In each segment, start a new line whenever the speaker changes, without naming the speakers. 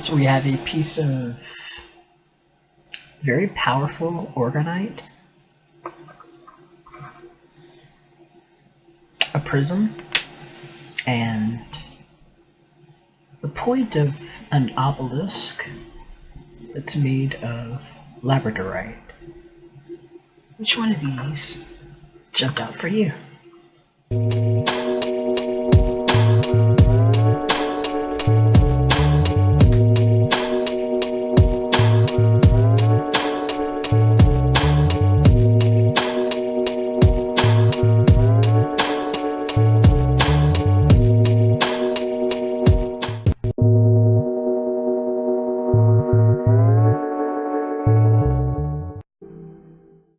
So we have a piece of very powerful Orgonite, a prism, and the point of an obelisk that's made of Labradorite. Which one of these jumped out for you?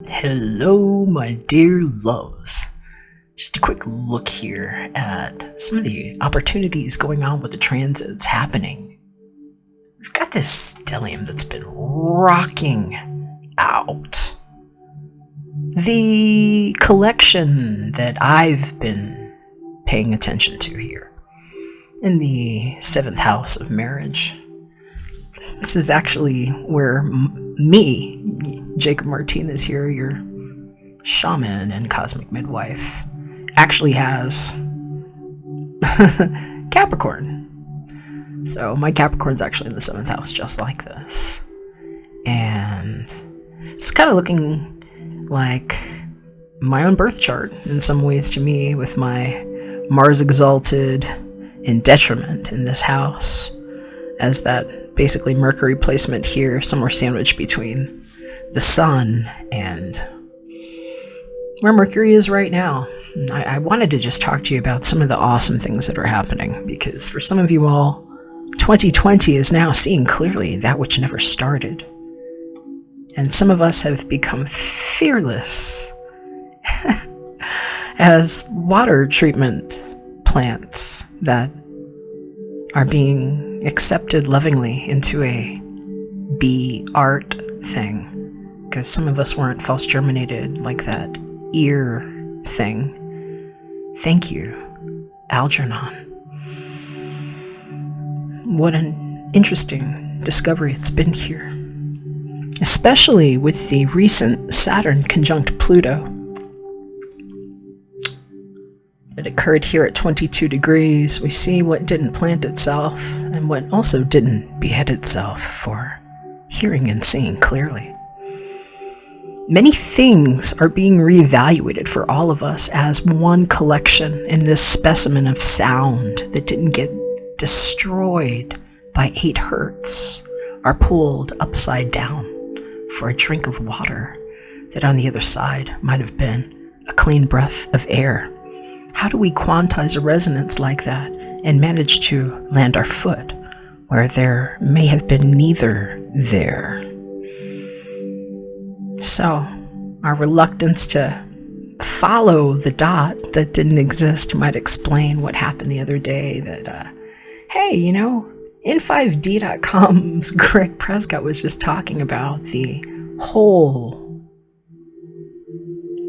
Hello, my dear loves. Just a quick look here at some of the opportunities going on with the transits happening. We've got this stellium that's been rocking out. The collection that I've been paying attention to here in the 7th house of marriage. This is actually where me, Jakob Martinez here, your shaman and cosmic midwife, actually has Capricorn. So my Capricorn's actually in the 7th house, just like this. And it's kind of looking like my own birth chart in some ways to me, with my Mars exalted in detriment in this house, as that basically Mercury placement here, somewhere sandwiched between the sun and where Mercury is right now. I wanted to just talk to you about some of the awesome things that are happening, because for some of you all, 2020 is now seeing clearly that which never started. And some of us have become fearless as water treatment plants that are being accepted lovingly into a bee art thing, because some of us weren't false germinated like that ear thing. Thank you, Algernon. What an interesting discovery it's been here, especially with the recent Saturn conjunct Pluto that occurred here at 22 degrees. We see what didn't plant itself and what also didn't behead itself for hearing and seeing clearly. Many things are being reevaluated for all of us as one collection in this specimen of sound that didn't get destroyed by 8 hertz, are pulled upside down for a drink of water that on the other side might have been a clean breath of air. How do we quantize a resonance like that and manage to land our foot where there may have been neither there? So, our reluctance to follow the dot that didn't exist might explain what happened the other day that, hey, you know, in5d.com's Greg Prescott was just talking about the whole,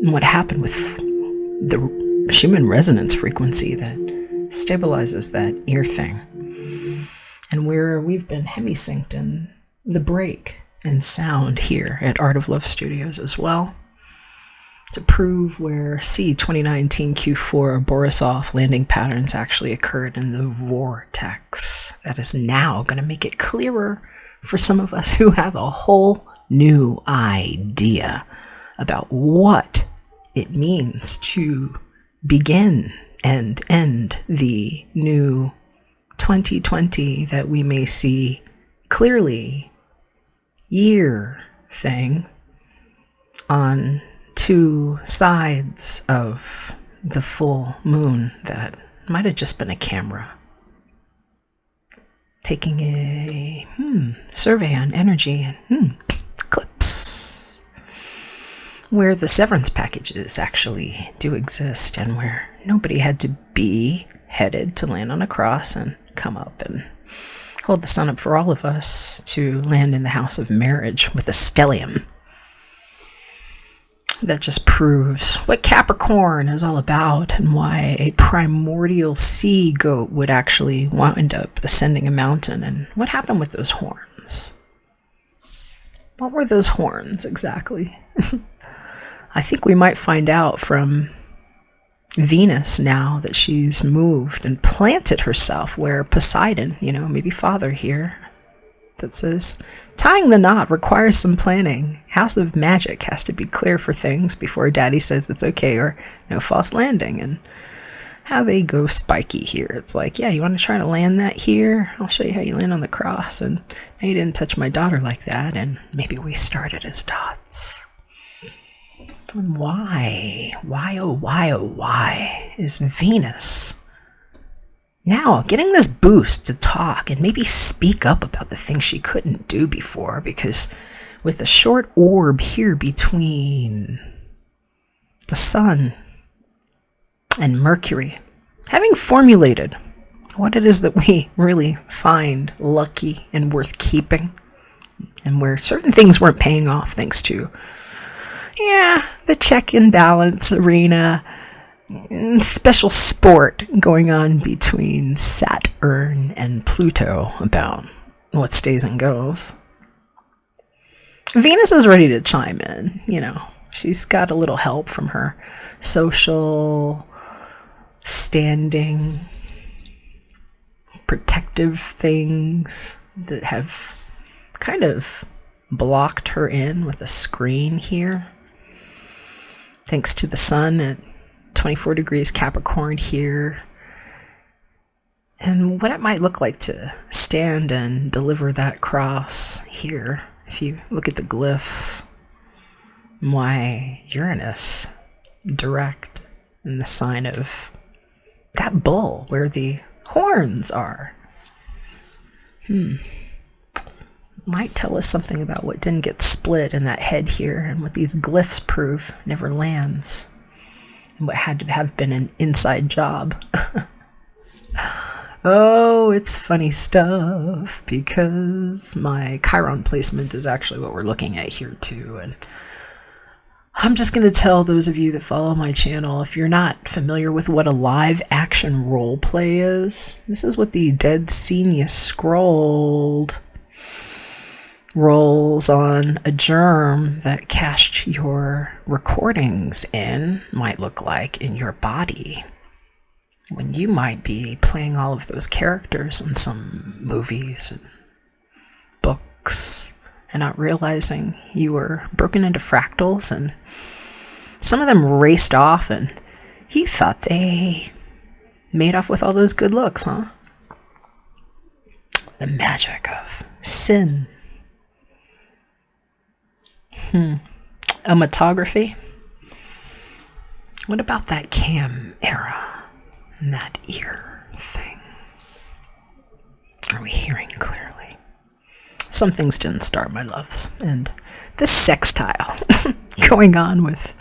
what happened with the Schumann resonance frequency that stabilizes that ear thing. And we've been hemi-synced in the break and sound here at Art of Love Studios as well, to prove where C2019 Q4 Borisov landing patterns actually occurred in the vortex. That is now going to make it clearer for some of us who have a whole new idea about what it means to begin and end the new 2020 that we may see clearly year thing on 2 sides of the full moon that might have just been a camera taking a survey on energy and clips, where the severance packages actually do exist and where nobody had to be headed to land on a cross and come up and hold the sun up for all of us to land in the house of marriage with a stellium. that just proves what Capricorn is all about and why a primordial sea goat would actually wind up ascending a mountain, and what happened with those horns. What were those horns exactly? I think we might find out from Venus now that she's moved and planted herself where Poseidon, maybe father here, that says tying the knot requires some planning. House of Magic has to be clear for things before daddy says it's okay, or no false landing. And how they go spiky here. It's like, yeah, you want to try to land that here? I'll show you how you land on the cross. And now you didn't touch my daughter like that. And maybe we started as dots. And why? Why, oh, why is Venus now getting this boost to talk and maybe speak up about the things she couldn't do before? Because with the short orb here between the sun and Mercury, having formulated what it is that we really find lucky and worth keeping, and where certain things weren't paying off thanks to, the check-in balance arena, special sport going on between Saturn and Pluto about what stays and goes. Venus is ready to chime in, She's got a little help from her social standing, protective things that have kind of blocked her in with a screen here. Thanks to the sun at 24 degrees Capricorn here. And what it might look like to stand and deliver that cross here. If you look at the glyphs, why Uranus direct in the sign of that bull where the horns are. Might tell us something about what didn't get split in that head here, and what these glyphs prove never lands, and what had to have been an inside job. Oh, it's funny stuff, because my Chiron placement is actually what we're looking at here too. And I'm just going to tell those of you that follow my channel, if you're not familiar with what a live action role play is, this is what the Dead Scene Scrolled rolls on a germ that cached your recordings in might look like in your body, when you might be playing all of those characters in some movies and books and not realizing you were broken into fractals, and some of them raced off and you thought they made off with all those good looks, huh? The magic of sin. Amatography. What about that cam era and that ear thing? Are we hearing clearly? Some things didn't start, my loves. And this sextile going on with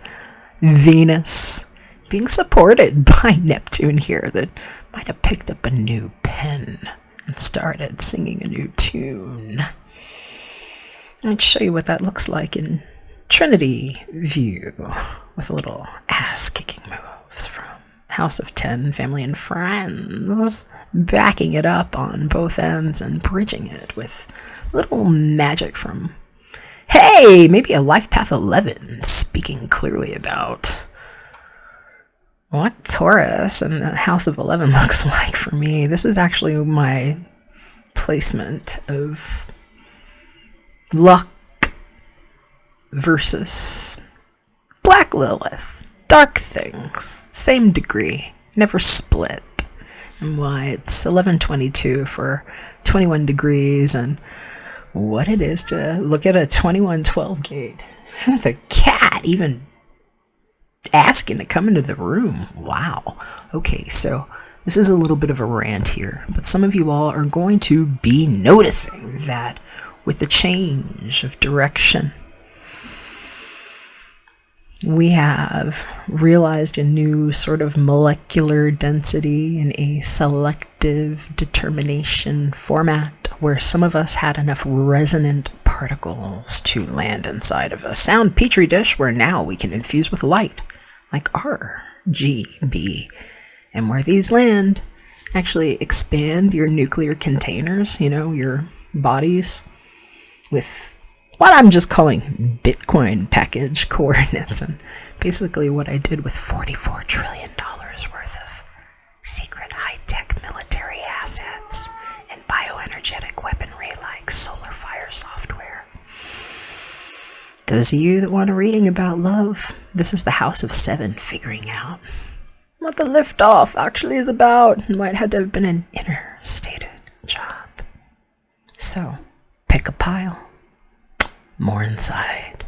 Venus being supported by Neptune here, that might have picked up a new pen and started singing a new tune. I'd show you what that looks like in Trinity view, with a little ass-kicking moves from House of 10, family and friends, backing it up on both ends and bridging it with little magic from, hey, maybe a life path 11, speaking clearly about what Taurus and the House of 11 looks like for me. This is actually my placement of luck versus Black Lilith. Dark things, same degree, never split. And why it's 1122 for 21 degrees, and what it is to look at a 2112 gate. The cat even asking to come into the room. Wow. Okay, so this is a little bit of a rant here, but some of you all are going to be noticing that with the change of direction We have realized a new sort of molecular density in a selective determination format where some of us had enough resonant particles to land inside of a sound petri dish where now we can infuse with light, like RGB. And where these land actually expand your nuclear containers, your bodies, with what I'm just calling Bitcoin package coordinates, and basically what I did with $44 trillion worth of secret high-tech military assets and bioenergetic weaponry like solar fire software. Those of you that want a reading about love, this is the House of Seven figuring out what the liftoff actually is about and why it had to have been an inner stated job. So, pick a pile. More inside.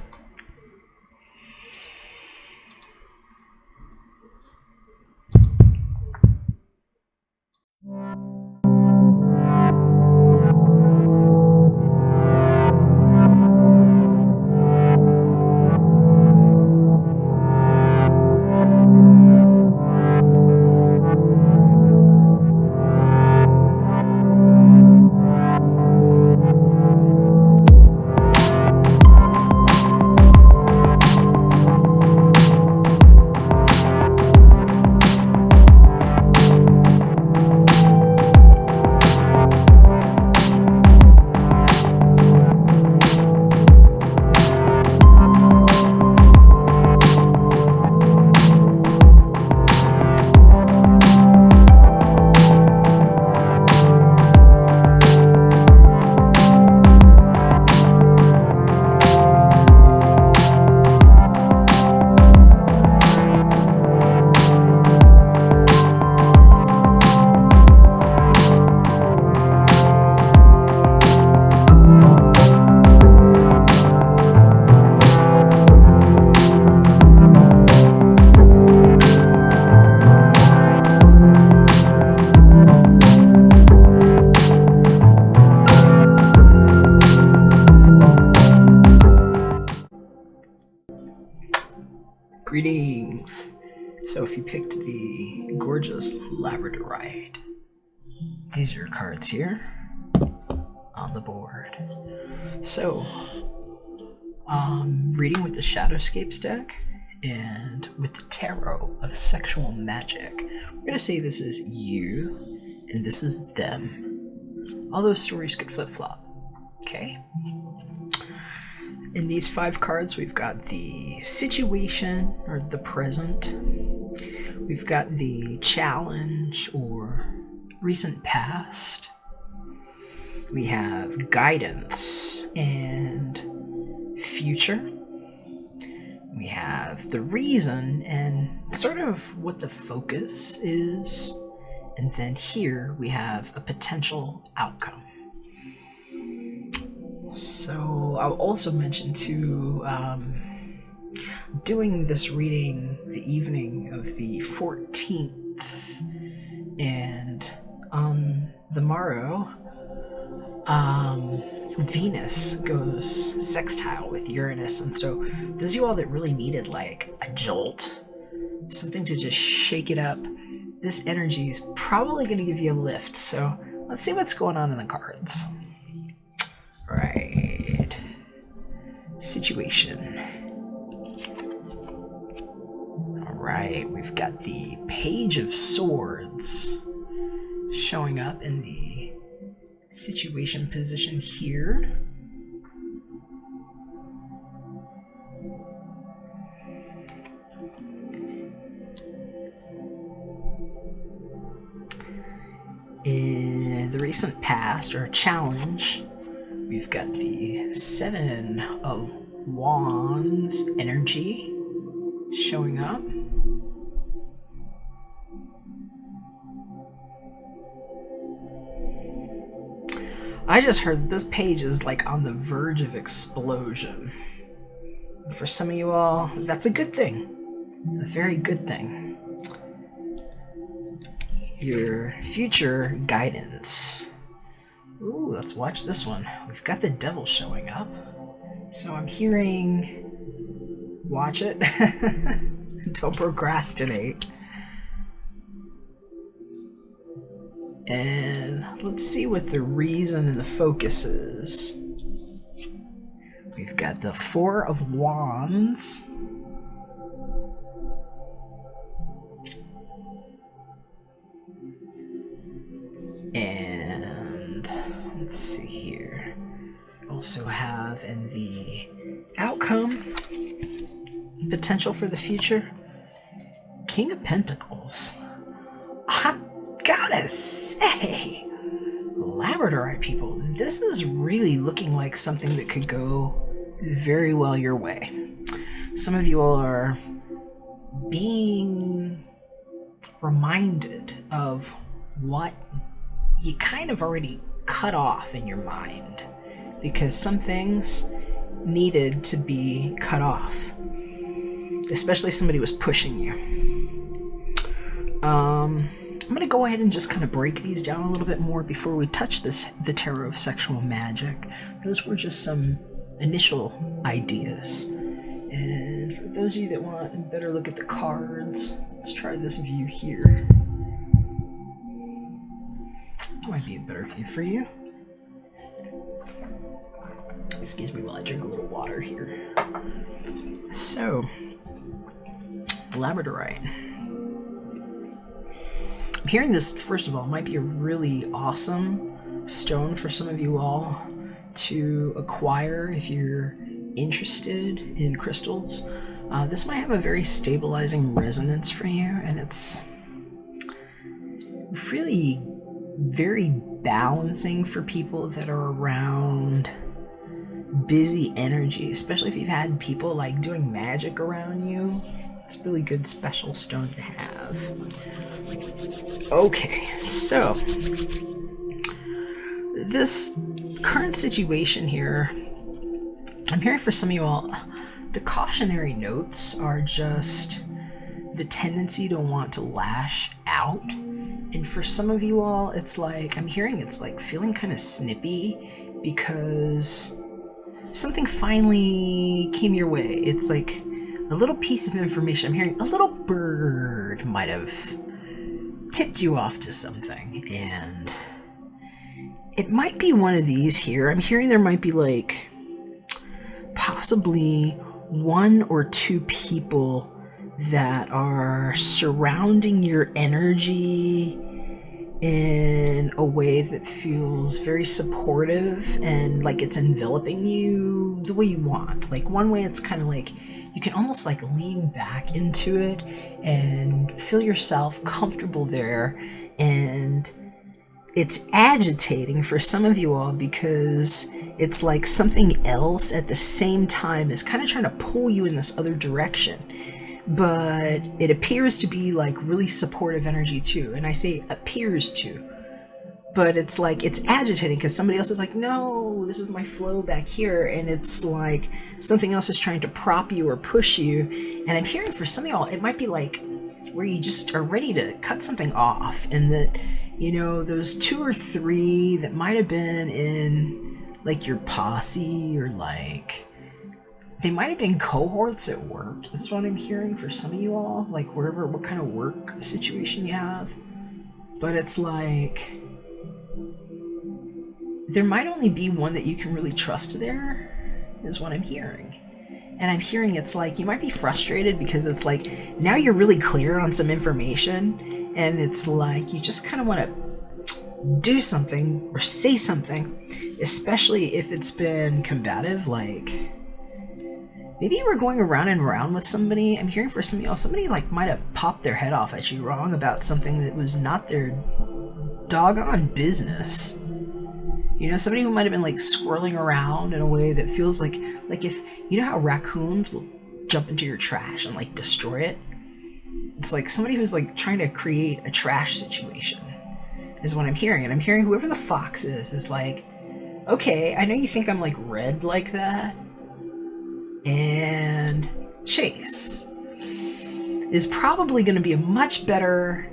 Greetings. So if you picked the gorgeous Labradorite, these are your cards here on the board. So, reading with the Shadowscapes deck and with the Tarot of Sexual Magic. We're going to say this is you and this is them. All those stories could flip-flop, okay? In these 5 cards, we've got the situation, or the present. We've got the challenge, or recent past. We have guidance and future. We have the reason and sort of what the focus is. And then here we have a potential outcome. So I'll also mention too, doing this reading the evening of the 14th, and on the morrow, Venus goes sextile with Uranus, and so those of you all that really needed like a jolt, something to just shake it up, this energy is probably going to give you a lift. So let's see what's going on in the cards. Right. Situation. Alright, we've got the Page of Swords showing up in the situation position here. In the recent past, or challenge, we've got the 7 of Wands energy showing up. I just heard this page is like on the verge of explosion. For some of you all, that's a good thing. A very good thing. Your future guidance. Ooh, let's watch this one. We've got the Devil showing up. So I'm hearing watch it. Don't procrastinate. And let's see what the reason and the focus is. We've got the Four of Wands. And let's see here. Also have in the outcome, potential for the future, King of Pentacles. I gotta say, Labradorite people, this is really looking like something that could go very well your way. Some of you all are being reminded of what you kind of already cut off in your mind, because some things needed to be cut off, especially if somebody was pushing you. I'm going to go ahead and just kind of break these down a little bit more before we touch the Tarot of Sexual Magic. Those were just some initial ideas. And for those of you that want a better look at the cards, let's try this view here. That might be a better view for you. Excuse me while I drink a little water here. So, Labradorite. I'm hearing this, first of all, might be a really awesome stone for some of you all to acquire if you're interested in crystals. This might have a very stabilizing resonance for you, and it's really very balancing for people that are around busy energy, especially if you've had people like doing magic around you. It's a really good special stone to have. Okay, so this current situation here, I'm hearing for some of you all, the cautionary notes are just the tendency to want to lash out. And for some of you all, it's like, I'm hearing it's like feeling kind of snippy because something finally came your way. It's like a little piece of information. I'm hearing a little bird might have tipped you off to something. And it might be one of these here. I'm hearing there might be like possibly one or two people that are surrounding your energy in a way that feels very supportive and like it's enveloping you the way you want. Like one way it's kind of like you can almost like lean back into it and feel yourself comfortable there, and it's agitating for some of you all because it's like something else at the same time is kind of trying to pull you in this other direction. But it appears to be like really supportive energy too. And I say appears to, but it's like it's agitating because somebody else is like, no, this is my flow back here. And it's like something else is trying to prop you or push you. And I'm hearing for some of y'all, it might be like where you just are ready to cut something off. And that, you know, those two or three that might have been in like your posse or like, they might have been cohorts at work. This is what I'm hearing for some of you all, like wherever, what kind of work situation you have. But it's like, there might only be one that you can really trust there, is what I'm hearing. And I'm hearing it's like, you might be frustrated because it's like, now you're really clear on some information, and it's like, you just kind of want to do something or say something, especially if it's been combative, like, maybe you were going around and around with somebody. I'm hearing for some of y'all, somebody like might have popped their head off at you wrong about something that was not their doggone business. You know, somebody who might have been like swirling around in a way that feels like if, you know how raccoons will jump into your trash and like destroy it? It's like somebody who's like trying to create a trash situation is what I'm hearing. And I'm hearing whoever the fox is like, okay, I know you think I'm like red like that, and Chase is probably going to be a much better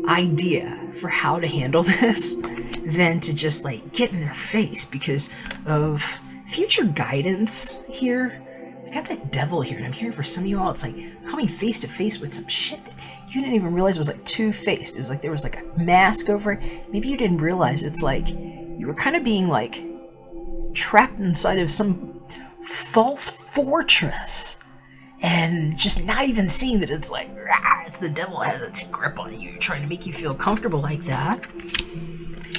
idea for how to handle this than to just like get in their face because of future guidance here. I got that devil here, and I'm hearing for some of you all, it's like coming face to face with some shit that you didn't even realize was like two-faced. It was like there was like a mask over it. Maybe you didn't realize it's like you were kind of being like trapped inside of some false fortress, and just not even seeing that it's like, it's the devil has its grip on you, trying to make you feel comfortable like that.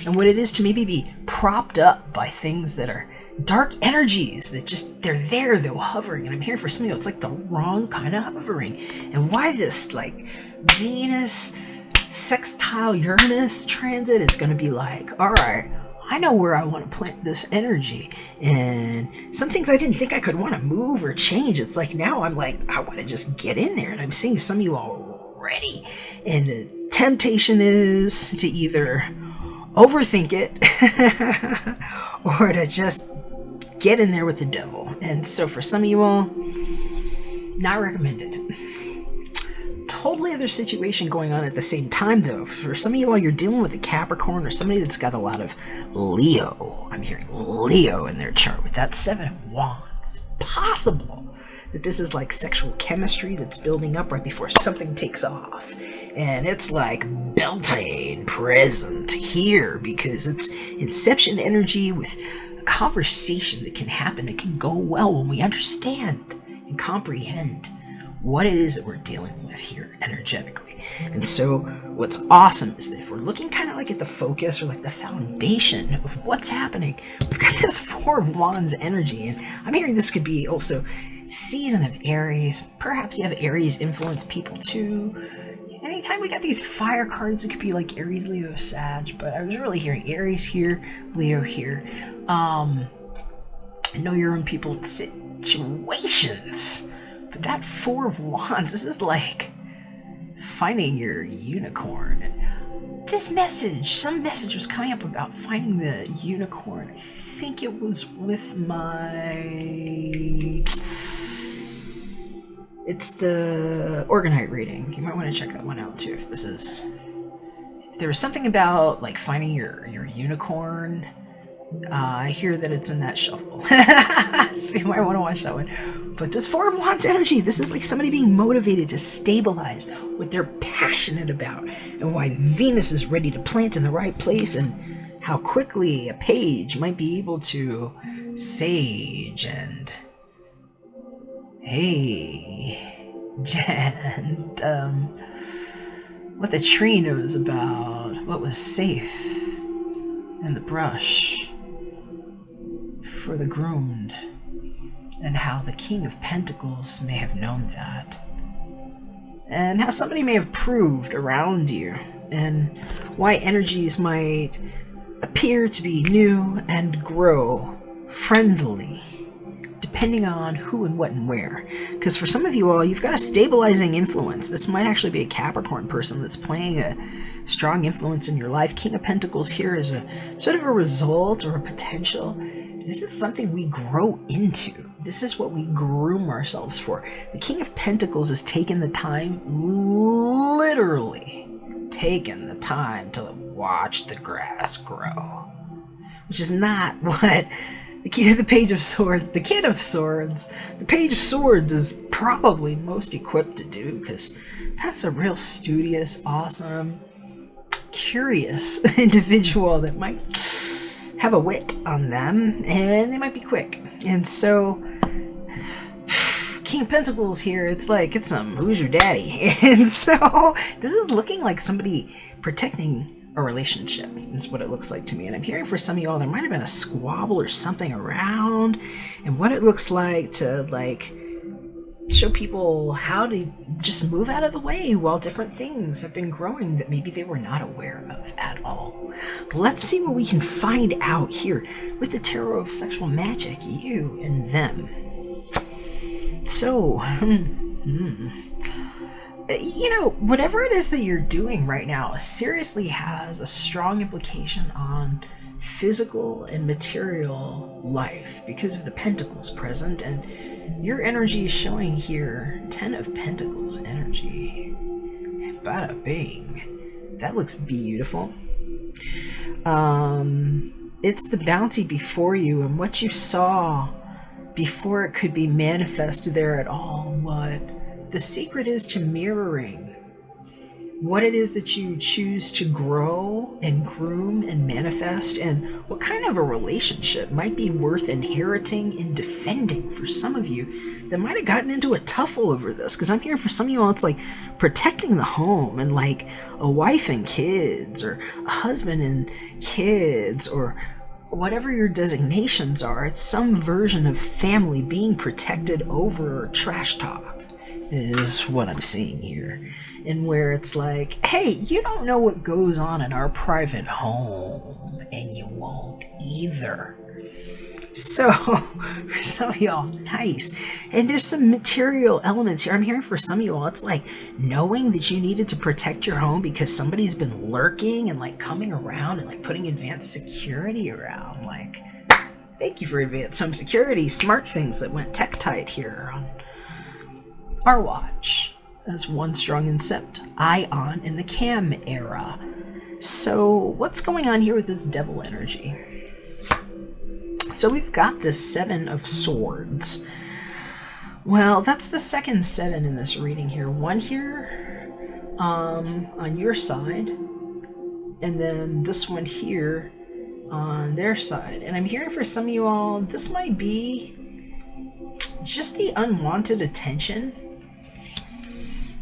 And what it is to maybe be propped up by things that are dark energies that just, they're there, they're hovering. And I'm here for some of you, it's like the wrong kind of hovering. And why this like Venus, Sextile Uranus transit is going to be like, all right, I know where I want to plant this energy. And some things I didn't think I could want to move or change. It's like now I'm like, I want to just get in there. And I'm seeing some of you already. And the temptation is to either overthink it or to just get in there with the devil. And so for some of you all, not recommended. Totally other situation going on at the same time though. For some of you all, you're dealing with a Capricorn or somebody that's got a lot of Leo. I'm hearing Leo in their chart with that 7 of Wands. Possible that this is like sexual chemistry that's building up right before something takes off. And it's like Beltane present here because it's inception energy with a conversation that can happen, that can go well when we understand and comprehend what it is that we're dealing with here energetically. And so what's awesome is that if we're looking kind of like at the focus or like the foundation of what's happening, we've got this 4 of Wands energy. And I'm hearing this could be also season of Aries. Perhaps you have Aries influence people too. Anytime we got these fire cards, it could be like Aries, Leo, Sag, but I was really hearing Aries here, Leo here. I know you're in people's situations, but that 4 of Wands, this is like finding your unicorn. And this message, some message was coming up about finding the unicorn. I think it was with it's the Orgonite reading. You might want to check that one out too if there was something about like finding your unicorn. I hear that it's in that shuffle. So you might want to watch that one. But this 4 of Wands energy, this is like somebody being motivated to stabilize what they're passionate about and why Venus is ready to plant in the right place and how quickly a page might be able to sage and what the tree knows about what was safe and the brush for the groomed, and how the King of Pentacles may have known that, and how somebody may have proved around you, and why energies might appear to be new and grow friendly depending on who and what and where. Because for some of you all, you've got a stabilizing influence. This might actually be a Capricorn person that's playing a strong influence in your life. King of Pentacles here is a sort of a result or a potential. This is something we grow into. This is what we groom ourselves for. The King of Pentacles has taken the time, literally taken the time to watch the grass grow. Which is not what the Page of Swords, the Kid of Swords, the Page of Swords is probably most equipped to do, because that's a real studious, awesome, curious individual that might have a wit on them, and they might be quick. And so, King of Pentacles here, it's like, it's some, who's your daddy? And so, this is looking like somebody protecting a relationship, is what it looks like to me. And I'm hearing for some of you all, there might have been a squabble or something around, and what it looks like to, like, show people how to just move out of the way while different things have been growing that maybe they were not aware of at all. But let's see what we can find out here with the Tarot of Sexual Magic, you and them. So, you know, whatever it is that you're doing right now seriously has a strong implication on physical and material life because of the Pentacles present, and your energy is showing here 10 of Pentacles energy. Bada bing. That looks beautiful. It's the bounty before you, and what you saw before it could be manifested there at all. But the secret is to mirroring what it is that you choose to grow and groom and manifest, and what kind of a relationship might be worth inheriting and defending for some of you that might have gotten into a tuffle over this. Because I'm hearing for some of you all, it's like protecting the home and like a wife and kids, or a husband and kids, or whatever your designations are. It's some version of family being protected over trash talk is what I'm seeing here. And where it's like, hey, you don't know what goes on in our private home, and you won't either. So, for some of y'all, nice. And there's some material elements here. I'm hearing for some of you all, it's like knowing that you needed to protect your home because somebody's been lurking and like coming around and like putting advanced security around. Like, thank you for advanced home security. Smart things that went tech tight here on our watch. As one strong incept, Ion in the Cam era. So what's going on here with this devil energy? So we've got this 7 of Swords. Well, that's the second 7 in this reading here. One here on your side, and then this one here on their side. And I'm hearing for some of you all, this might be just the unwanted attention.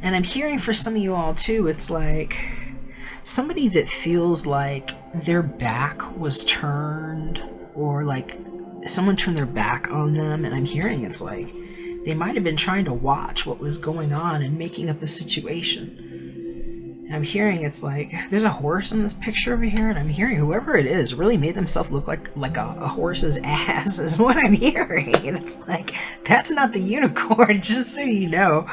And I'm hearing for some of you all too, it's like somebody that feels like their back was turned, or like someone turned their back on them. And I'm hearing it's like they might have been trying to watch what was going on and making up a situation. And I'm hearing it's like there's a horse in this picture over here, and I'm hearing whoever it is really made themselves look like a horse's ass is what I'm hearing. And it's like, that's not the unicorn, just so you know.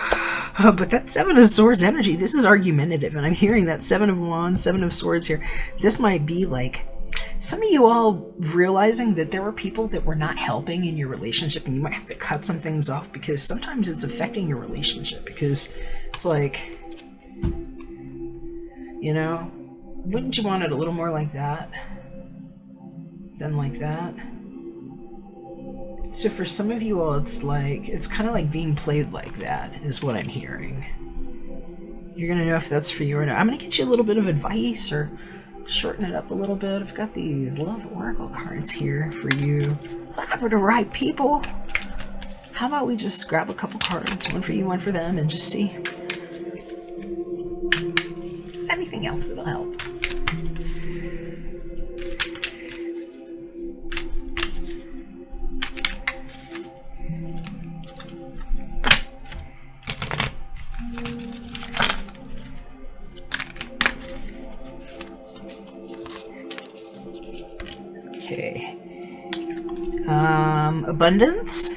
But that 7 of Swords energy, this is argumentative, and I'm hearing that 7 of Wands, 7 of Swords here. This might be like some of you all realizing that there were people that were not helping in your relationship, and you might have to cut some things off because sometimes it's affecting your relationship. Because it's like, you know, wouldn't you want it a little more like that than like that? So for some of you all, it's like, it's kind of like being played like that is what I'm hearing. You're going to know if that's for you or not. I'm going to get you a little bit of advice or shorten it up a little bit. I've got these love oracle cards here for you Labradorite people. How about we just grab a couple cards, one for you, one for them, and just see anything else that'll help. Okay. Abundance.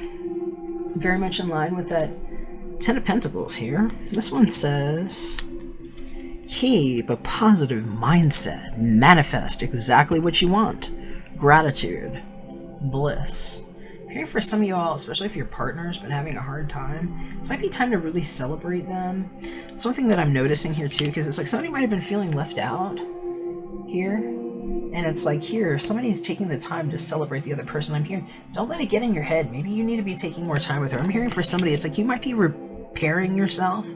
Very much in line with that 10 of Pentacles here. This one says, keep a positive mindset. Manifest exactly what you want. Gratitude. Bliss. Here for some of you all, especially if your partner's been having a hard time, this might be time to really celebrate them. Something that I'm noticing here too, because it's like somebody might have been feeling left out here. And it's like here, somebody's taking the time to celebrate the other person. I'm hearing, don't let it get in your head. Maybe you need to be taking more time with her. I'm hearing for somebody, it's like you might be repairing yourself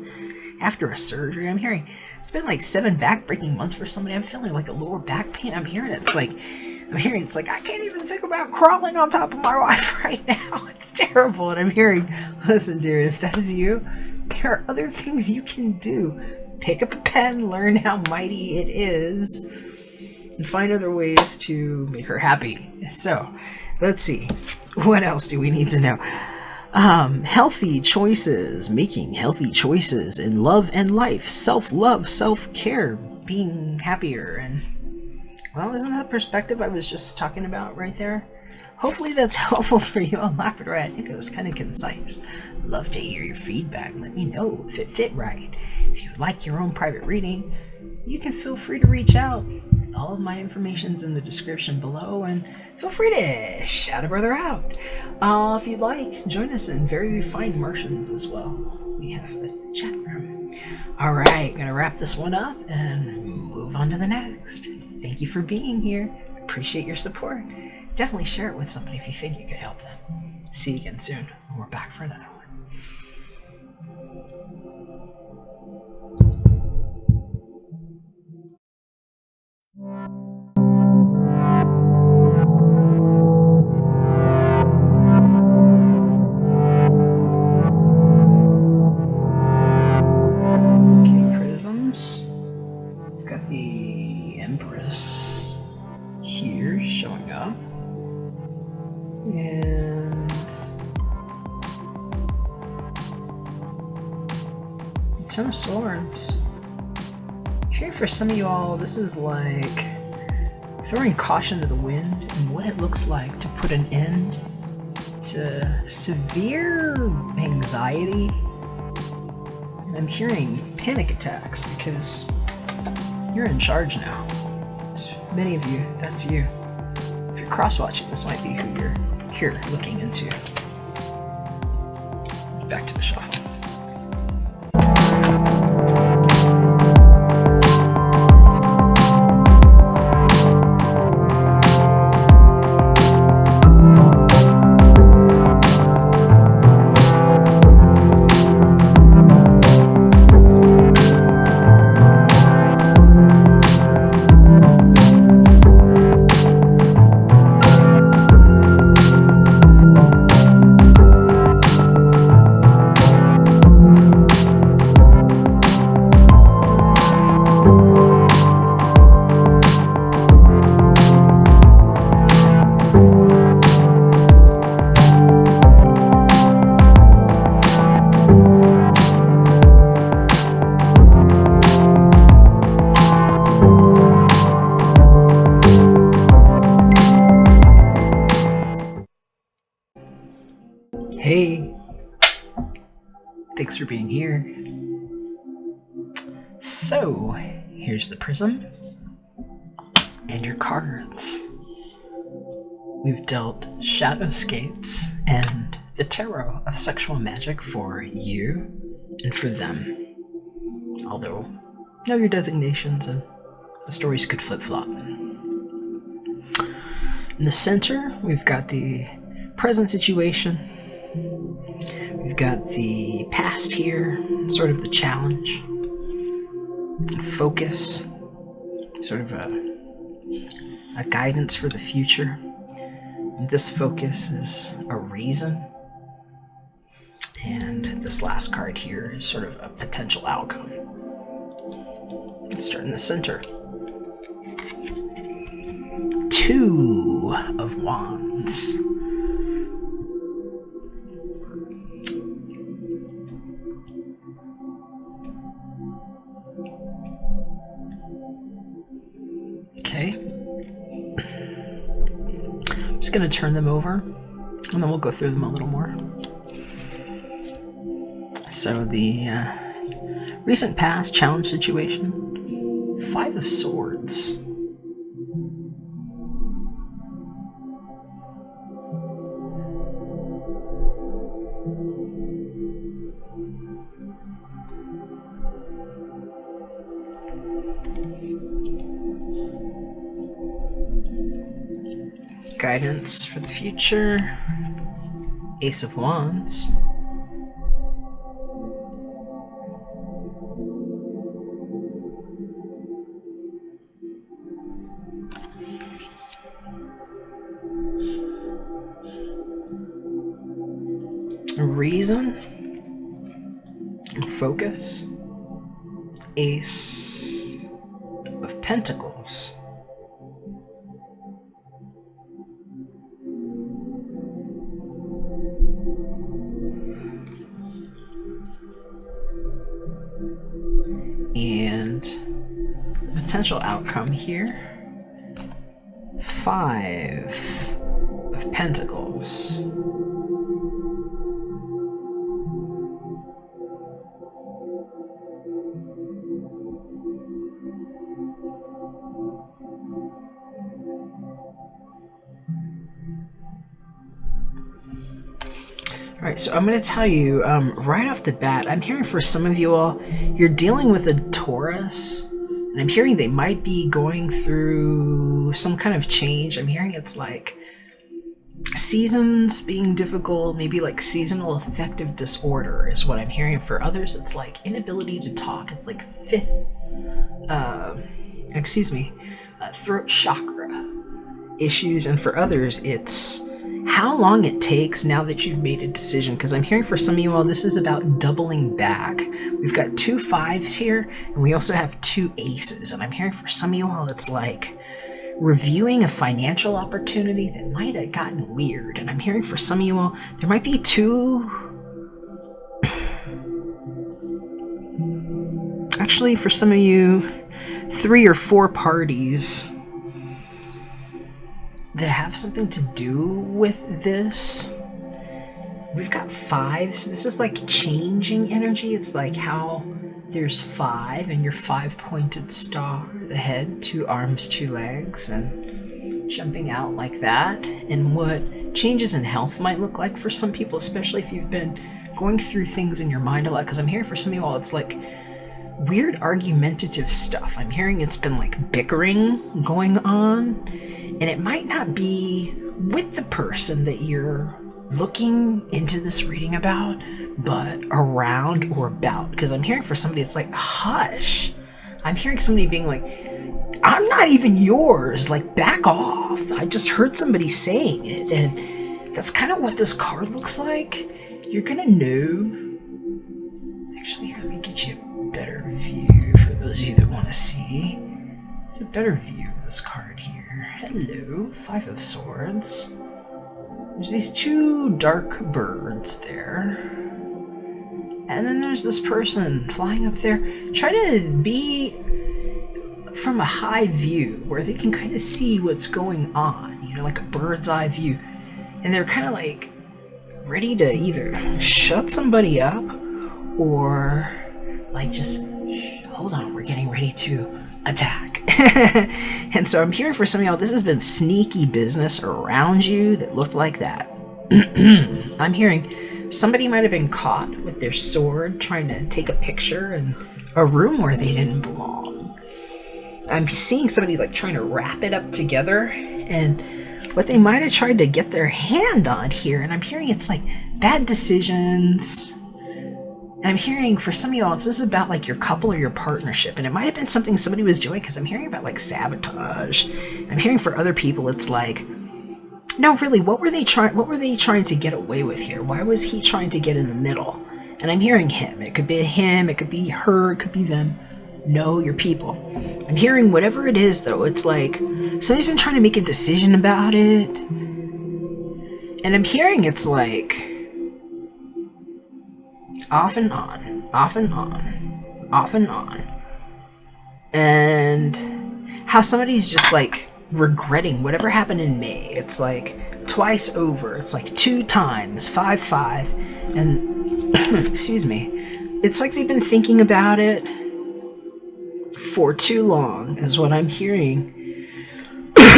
after a surgery. I'm hearing it's been like 7 back-breaking months for somebody. I'm feeling like a lower back pain. I'm hearing it's like I can't even think about crawling on top of my wife right now. It's terrible. And I'm hearing, listen, dude, if that is you, there are other things you can do. Pick up a pen, learn how mighty it is, and find other ways to make her happy. So, let's see. What else do we need to know? Healthy choices, making healthy choices in love and life, self-love, self-care, being happier, and, well, isn't that the perspective I was just talking about right there? Hopefully that's helpful for you on Labradorite. I think it was kind of concise. Love to hear your feedback. Let me know if it fit right. If you'd like your own private reading, you can feel free to reach out. All of my information's in the description below, and feel free to shout a brother out. If you'd like, join us in Very Refined Martians as well. We have a chat room. Alright, gonna wrap this one up and move on to the next. Thank you for being here. Appreciate your support. definitely share it with somebody if you think you could help them. See you again soon. We're back for another one. Okay, prisms. We've got the Empress here showing up. And Ten of Swords. Sure, for some of you all, this is like throwing caution to the wind and what it looks like to put an end to severe anxiety. And I'm hearing panic attacks because you're in charge now. Many of you, that's you. If you're cross-watching, this might be who you're here looking into. Back to the shuffle. Hey, thanks for being here. So, here's the Prism and your cards. We've dealt Shadowscapes and the Tarot of Sexual Magic for you and for them. Although, know your designations and the stories could flip-flop. In the center, we've got the present situation. We've got the past here, sort of the challenge, focus, sort of a guidance for the future. And this focus is a reason, and this last card here is sort of a potential outcome. Let's start in the center. Two of Wands. Okay. I'm just going to turn them over, and then we'll go through them a little more. So the recent past challenge situation, 5 of Swords. Guidance for the future, Ace of Wands. Reason and focus, Ace of Pentacles. And the potential outcome here, 5 of Pentacles. Alright, so I'm going to tell you right off the bat, I'm hearing for some of you all, you're dealing with a Taurus, and I'm hearing they might be going through some kind of change. I'm hearing it's like seasons being difficult, maybe like seasonal affective disorder is what I'm hearing. For others, it's like inability to talk. It's like throat chakra issues. And for others, it's how long it takes now that you've made a decision. Because I'm hearing for some of you all, this is about doubling back. We've got 2 5s here, and we also have 2 aces. And I'm hearing for some of you all, it's like reviewing a financial opportunity that might have gotten weird. And I'm hearing for some of you all, there might be 2... Actually, for some of you, 3 or 4 parties that have something to do with this. We've got 5s. This is like changing energy. It's like how there's 5 and your 5-pointed star, the head, 2 arms, 2 legs, and jumping out like that. And what changes in health might look like for some people, especially if you've been going through things in your mind a lot. Because I'm hearing for some of you all, it's like weird argumentative stuff. I'm hearing it's been like bickering going on, and it might not be with the person that you're looking into this reading about, but around or about. Because I'm hearing for somebody, it's like, hush. I'm hearing somebody being like, I'm not even yours, like, back off. I just heard somebody saying it. And that's kind of what this card looks like. You're gonna know. Actually, let me get you a better view for those of you that want to see. There's a better view of this card here. Hello, 5 of Swords. There's these 2 dark birds there. And then there's this person flying up there. Try to be from a high view where they can kind of see what's going on, you know, like a bird's eye view. And they're kind of like ready to either shut somebody up or like just, hold on, we're getting ready to attack. And so I'm hearing for some of y'all, this has been sneaky business around you that looked like that. I'm hearing somebody might have been caught with their sword trying to take a picture in a room where they didn't belong. I'm seeing somebody like trying to wrap it up together, and what they might have tried to get their hand on here, and I'm hearing it's like bad decisions. And I'm hearing for some of y'all, this is about like your couple or your partnership, and it might have been something somebody was doing, because I'm hearing about like sabotage. I'm hearing for other people, it's like, no, really, what were they trying to get away with here? Why was he trying to get in the middle? And I'm hearing him. It could be him, it could be her, it could be them. Know your people. I'm hearing whatever it is, though. It's like somebody's been trying to make a decision about it, and I'm hearing it's like off and on, off and on, off and on. And how somebody's just like regretting whatever happened in May. It's like twice over. It's like 2 times, 5, 5. And, excuse me, it's like they've been thinking about it for too long, is what I'm hearing.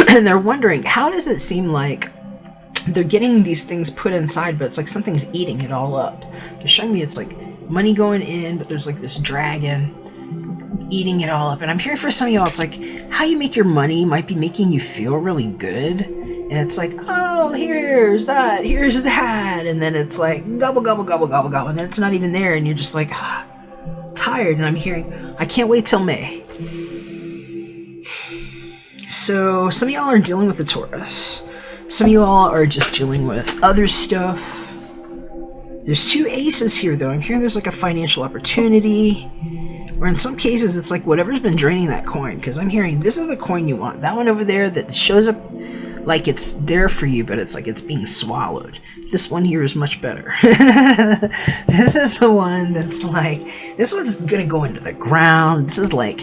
And they're wondering, how does it seem like they're getting these things put inside, but it's like something's eating it all up. They're showing me it's like money going in, but there's like this dragon eating it all up. And I'm hearing for some of y'all, it's like how you make your money might be making you feel really good. And it's like, oh, here's that, and then it's like gobble, gobble, gobble, gobble, gobble, and then it's not even there, and you're just like, tired. And I'm hearing, I can't wait till May. So some of y'all are dealing with the Taurus. Some of you all are just dealing with other stuff. There's 2 aces here, though. I'm hearing there's like a financial opportunity, or in some cases it's like whatever's been draining that coin, because I'm hearing this is the coin you want. That one over there that shows up like it's there for you, but it's like it's being swallowed. This one here is much better. This is the one that's like, this one's gonna go into the ground. This is like,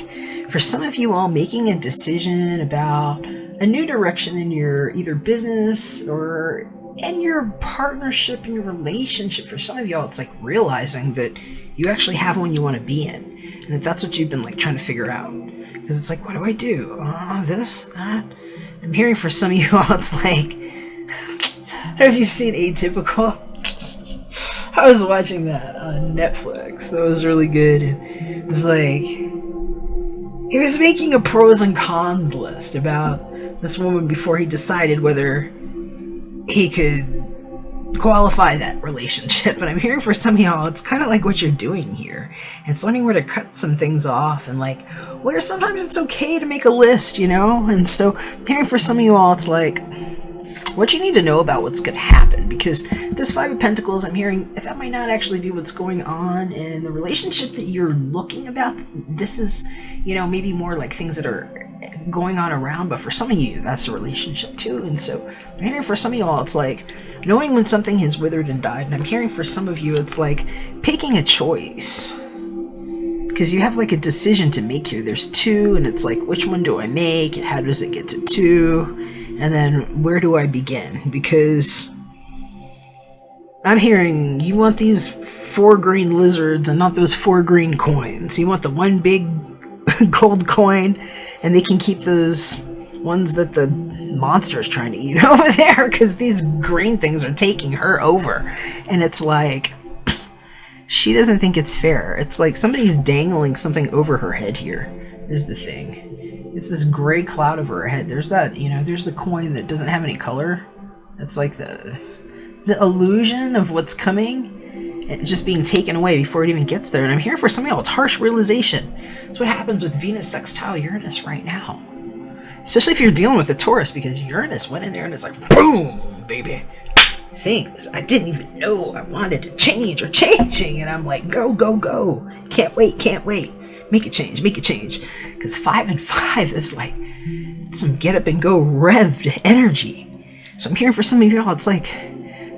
for some of you all, making a decision about a new direction in your either business or in your partnership, in your relationship. For some of y'all, it's like realizing that you actually have one you want to be in, and that's what you've been like trying to figure out. Because it's like, what do I do? This, that. I'm hearing for some of you all, it's like, I don't know if you've seen Atypical. I was watching that on Netflix. That was really good. It was like, he was making a pros and cons list about this woman before he decided whether he could qualify that relationship. But I'm hearing for some of y'all, it's kind of like what you're doing here. It's learning where to cut some things off, and like where sometimes it's okay to make a list, you know? And so I'm hearing for some of you all, it's like what you need to know about what's going to happen, because this Five of Pentacles, I'm hearing that might not actually be what's going on in the relationship that you're looking about. This is, you know, maybe more like things that are going on around, but for some of you, that's a relationship too. And so I'm hearing for some of y'all, it's like knowing when something has withered and died. And I'm hearing for some of you, it's like picking a choice, because you have like a decision to make here. There's two, and it's like, which one do I make, and how does it get to two, and then where do I begin? Because I'm hearing you want these 4 green lizards and not those 4 green coins. You want the one big gold coin, and they can keep those ones that the monster is trying to eat over there, because these green things are taking her over. And it's like, she doesn't think it's fair. It's like somebody's dangling something over her head here, is the thing. It's this gray cloud over her head. There's that, you know, there's the coin that doesn't have any color. It's like the illusion of what's coming, it's just being taken away before it even gets there. And I'm here for some of y'all, it's harsh realization. It's what happens with Venus sextile Uranus right now. Especially if you're dealing with a Taurus, because Uranus went in there and it's like, boom, baby. Things I didn't even know I wanted to change or changing. And I'm like, go, go, go. Can't wait, can't wait. Make a change, make a change. Because 5 and 5 is like some get up and go revved energy. So I'm hearing for some of y'all, it's like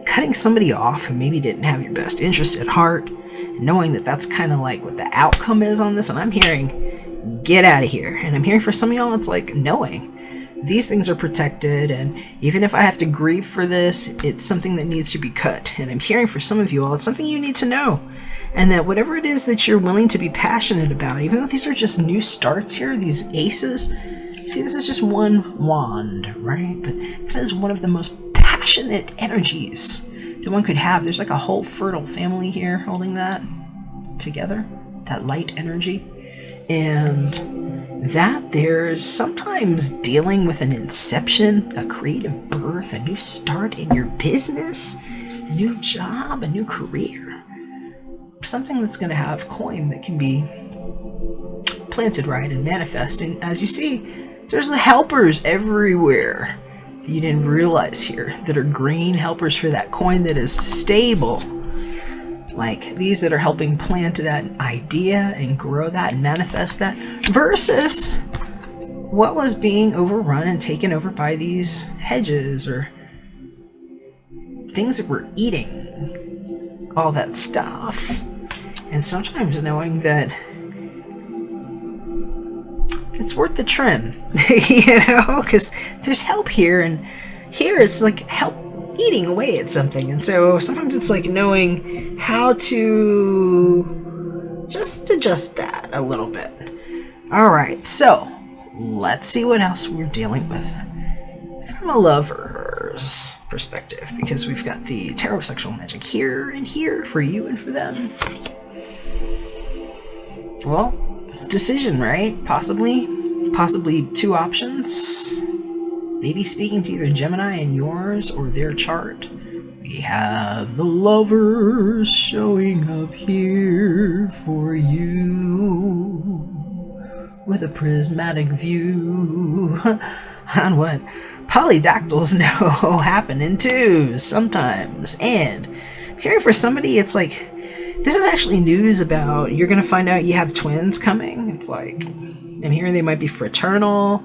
cutting somebody off who maybe didn't have your best interest at heart, knowing that that's kind of like what the outcome is on this. And I'm hearing, get out of here. And I'm hearing for some of y'all, it's like knowing these things are protected, and even if I have to grieve for this, it's something that needs to be cut. And I'm hearing for some of you all, it's something you need to know. And that whatever it is that you're willing to be passionate about, even though these are just new starts here, these aces, see, this is just one wand, right? But that is one of the most passionate energies that one could have. There's like a whole fertile family here holding that together, that light energy. And that there's sometimes dealing with an inception, a creative birth, a new start in your business, a new job, a new career. Something that's going to have coin that can be planted right and manifest. And as you see, there's the helpers everywhere that you didn't realize here that are green helpers for that coin that is stable. Like these that are helping plant that idea and grow that and manifest that, versus what was being overrun and taken over by these hedges or things that were eating all that stuff. And sometimes knowing that it's worth the trim, you know, because there's help here, and here it's like help eating away at something. And so sometimes it's like knowing how to just adjust that a little bit. All right, so let's see what else we're dealing with from a lover's perspective, because we've got the Tarot of Sexual Magic here and here for you and for them. Well, decision, right? Possibly 2 options. Maybe speaking to either Gemini in yours or their chart. We have the Lovers showing up here for you with a prismatic view on what polydactyls know happen in 2s sometimes. And hearing for somebody, it's like this is actually news about you're going to find out you have twins coming. It's like I'm hearing they might be fraternal,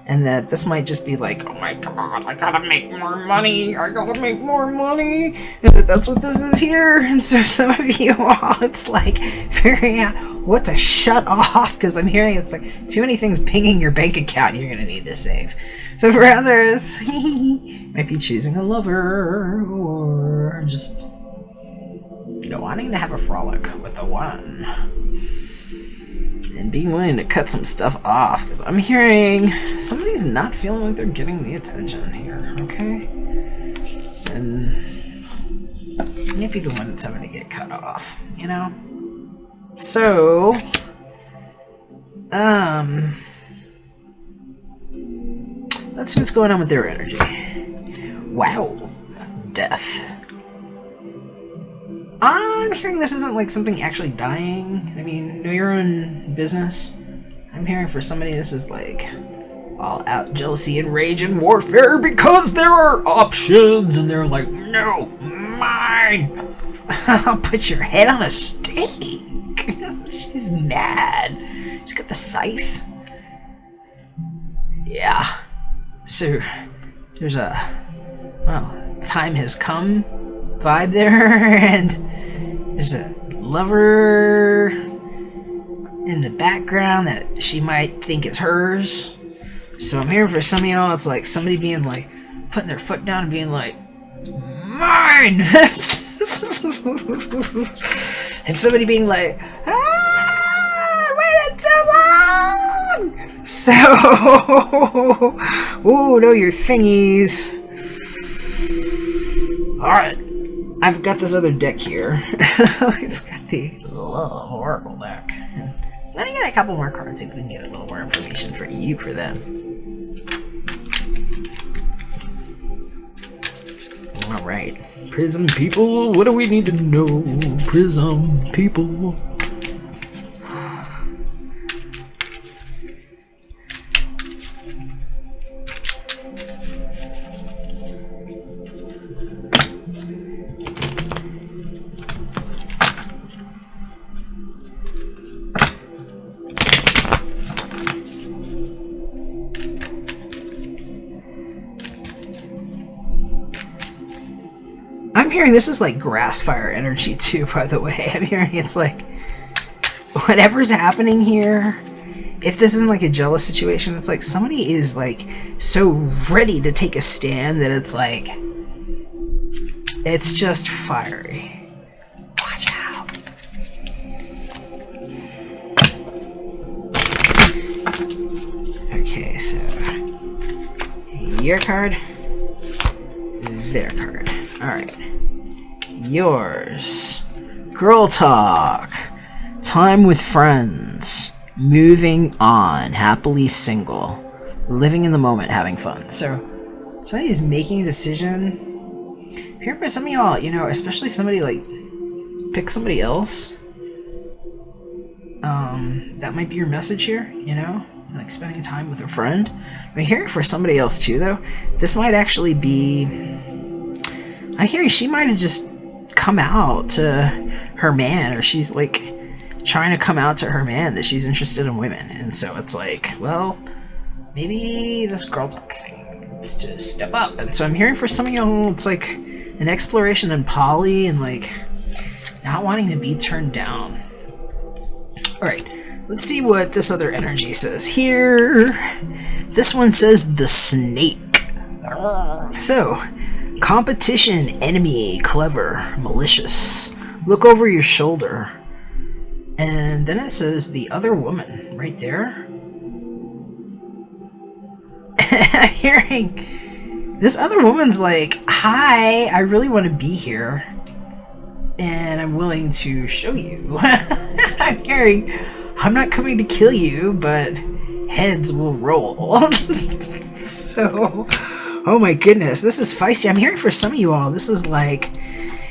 and that this might just be like, oh my god, I gotta make more money, and that that's what this is here. And so some of you all, it's like figuring out what to shut off, because I'm hearing it's like too many things pinging your bank account you're gonna need to save. So for others, might be choosing a lover, or just wanting to have a frolic with the one. And being willing to cut some stuff off, because I'm hearing somebody's not feeling like they're getting the attention here, okay? And maybe the one that's having to get cut off, you know? So, let's see what's going on with their energy. Wow. death. I'm hearing this isn't like something actually dying. I mean, know your own business. I'm hearing for somebody this is like all out jealousy and rage and warfare because there are options and they're like, no, mine. I'll put your head on a stake. She's mad. She's got the scythe. Yeah. So there's a, well, time has come vibe there, and there's a lover in the background that she might think is hers. So I'm hearing for some of y'all, it's like somebody being like, putting their foot down and being like, mine! And somebody being like, I waited too long! So, ooh, know your thingies. Alright, I've got this other deck here. I've got the Love Oracle deck. And let me get a couple more cards, see if we can get a little more information for you for them. Alright, Prism people, what do we need to know? Prism people. I'm hearing this is like grass fire energy too, by the way. I'm hearing it's like whatever's happening here, if this isn't like a jealous situation, it's like somebody is like so ready to take a stand that it's like it's just fiery. Watch out. Okay, so your card, their card. Alright. Yours. Girl talk. Time with friends. Moving on. Happily single. Living in the moment, having fun. So, somebody's making a decision. Here for some of y'all, you know, especially if somebody like picks somebody else. That might be your message here, you know? Like spending time with a friend. I mean, here for somebody else too, though. This might actually be... I'm hearing she might have just come out to her man, or she's like trying to come out to her man that she's interested in women, and so it's like, well, maybe this girl talk thing needs to step up. And so I'm hearing for some of y'all, it's like an exploration in poly and like not wanting to be turned down. Alright, let's see what this other energy says here. This one says the snake. So, competition, enemy, clever, malicious. Look over your shoulder. And then it says the other woman right there. I'm hearing this other woman's like, hi, I really want to be here. And I'm willing to show you. I'm hearing, I'm not coming to kill you, but heads will roll. So... oh my goodness, this is feisty. I'm hearing for some of you all, this is like,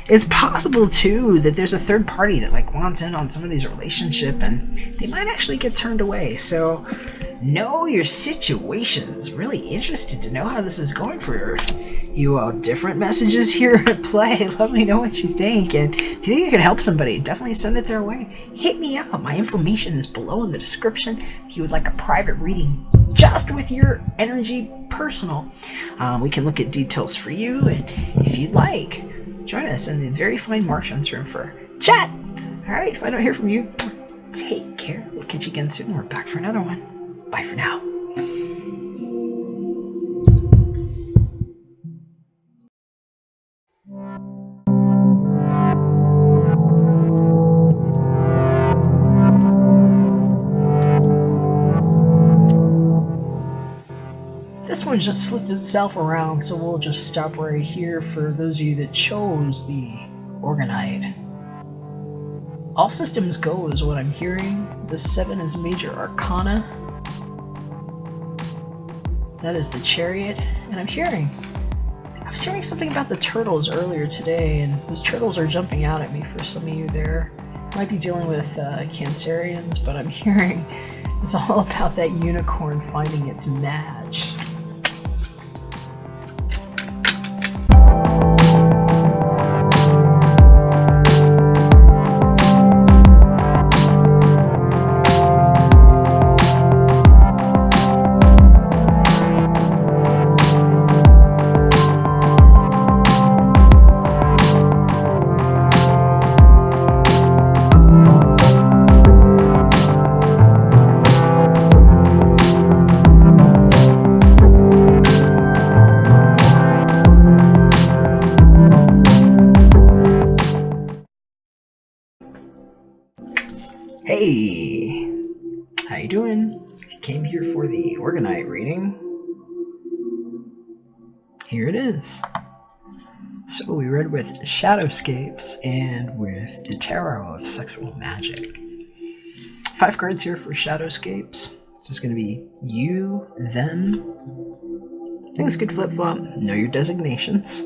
it's possible too that there's a third party that like wants in on somebody's relationship and they might actually get turned away. So know your situations. Really interested to know how this is going for you all. Different messages here at play. Let me know what you think. And if you think you can help somebody, definitely send it their way. Hit me up. My information is below in the description. If you would like a private reading just with your energy personal, we can look at details for you. And if you'd like, join us in the very fine Martian's room for chat. Alright, if I don't hear from you, take care. We'll catch you again soon. We're back for another one. Bye for now. This one just flipped itself around, so we'll just stop right here for those of you that chose the Orgonite. All systems go is what I'm hearing. The 7 is major arcana. That is the Chariot, and I'm hearing was hearing something about the turtles earlier today, and those turtles are jumping out at me for some of you there. Might be dealing with Cancerians, but I'm hearing it's all about that unicorn finding its match. Hey, how you doing? If you came here for the Orgonite reading, here it is. So we read with Shadowscapes and with the Tarot of Sexual Magic. 5 cards here for Shadowscapes. This is going to be you, them. Things could flip-flop. Know your designations.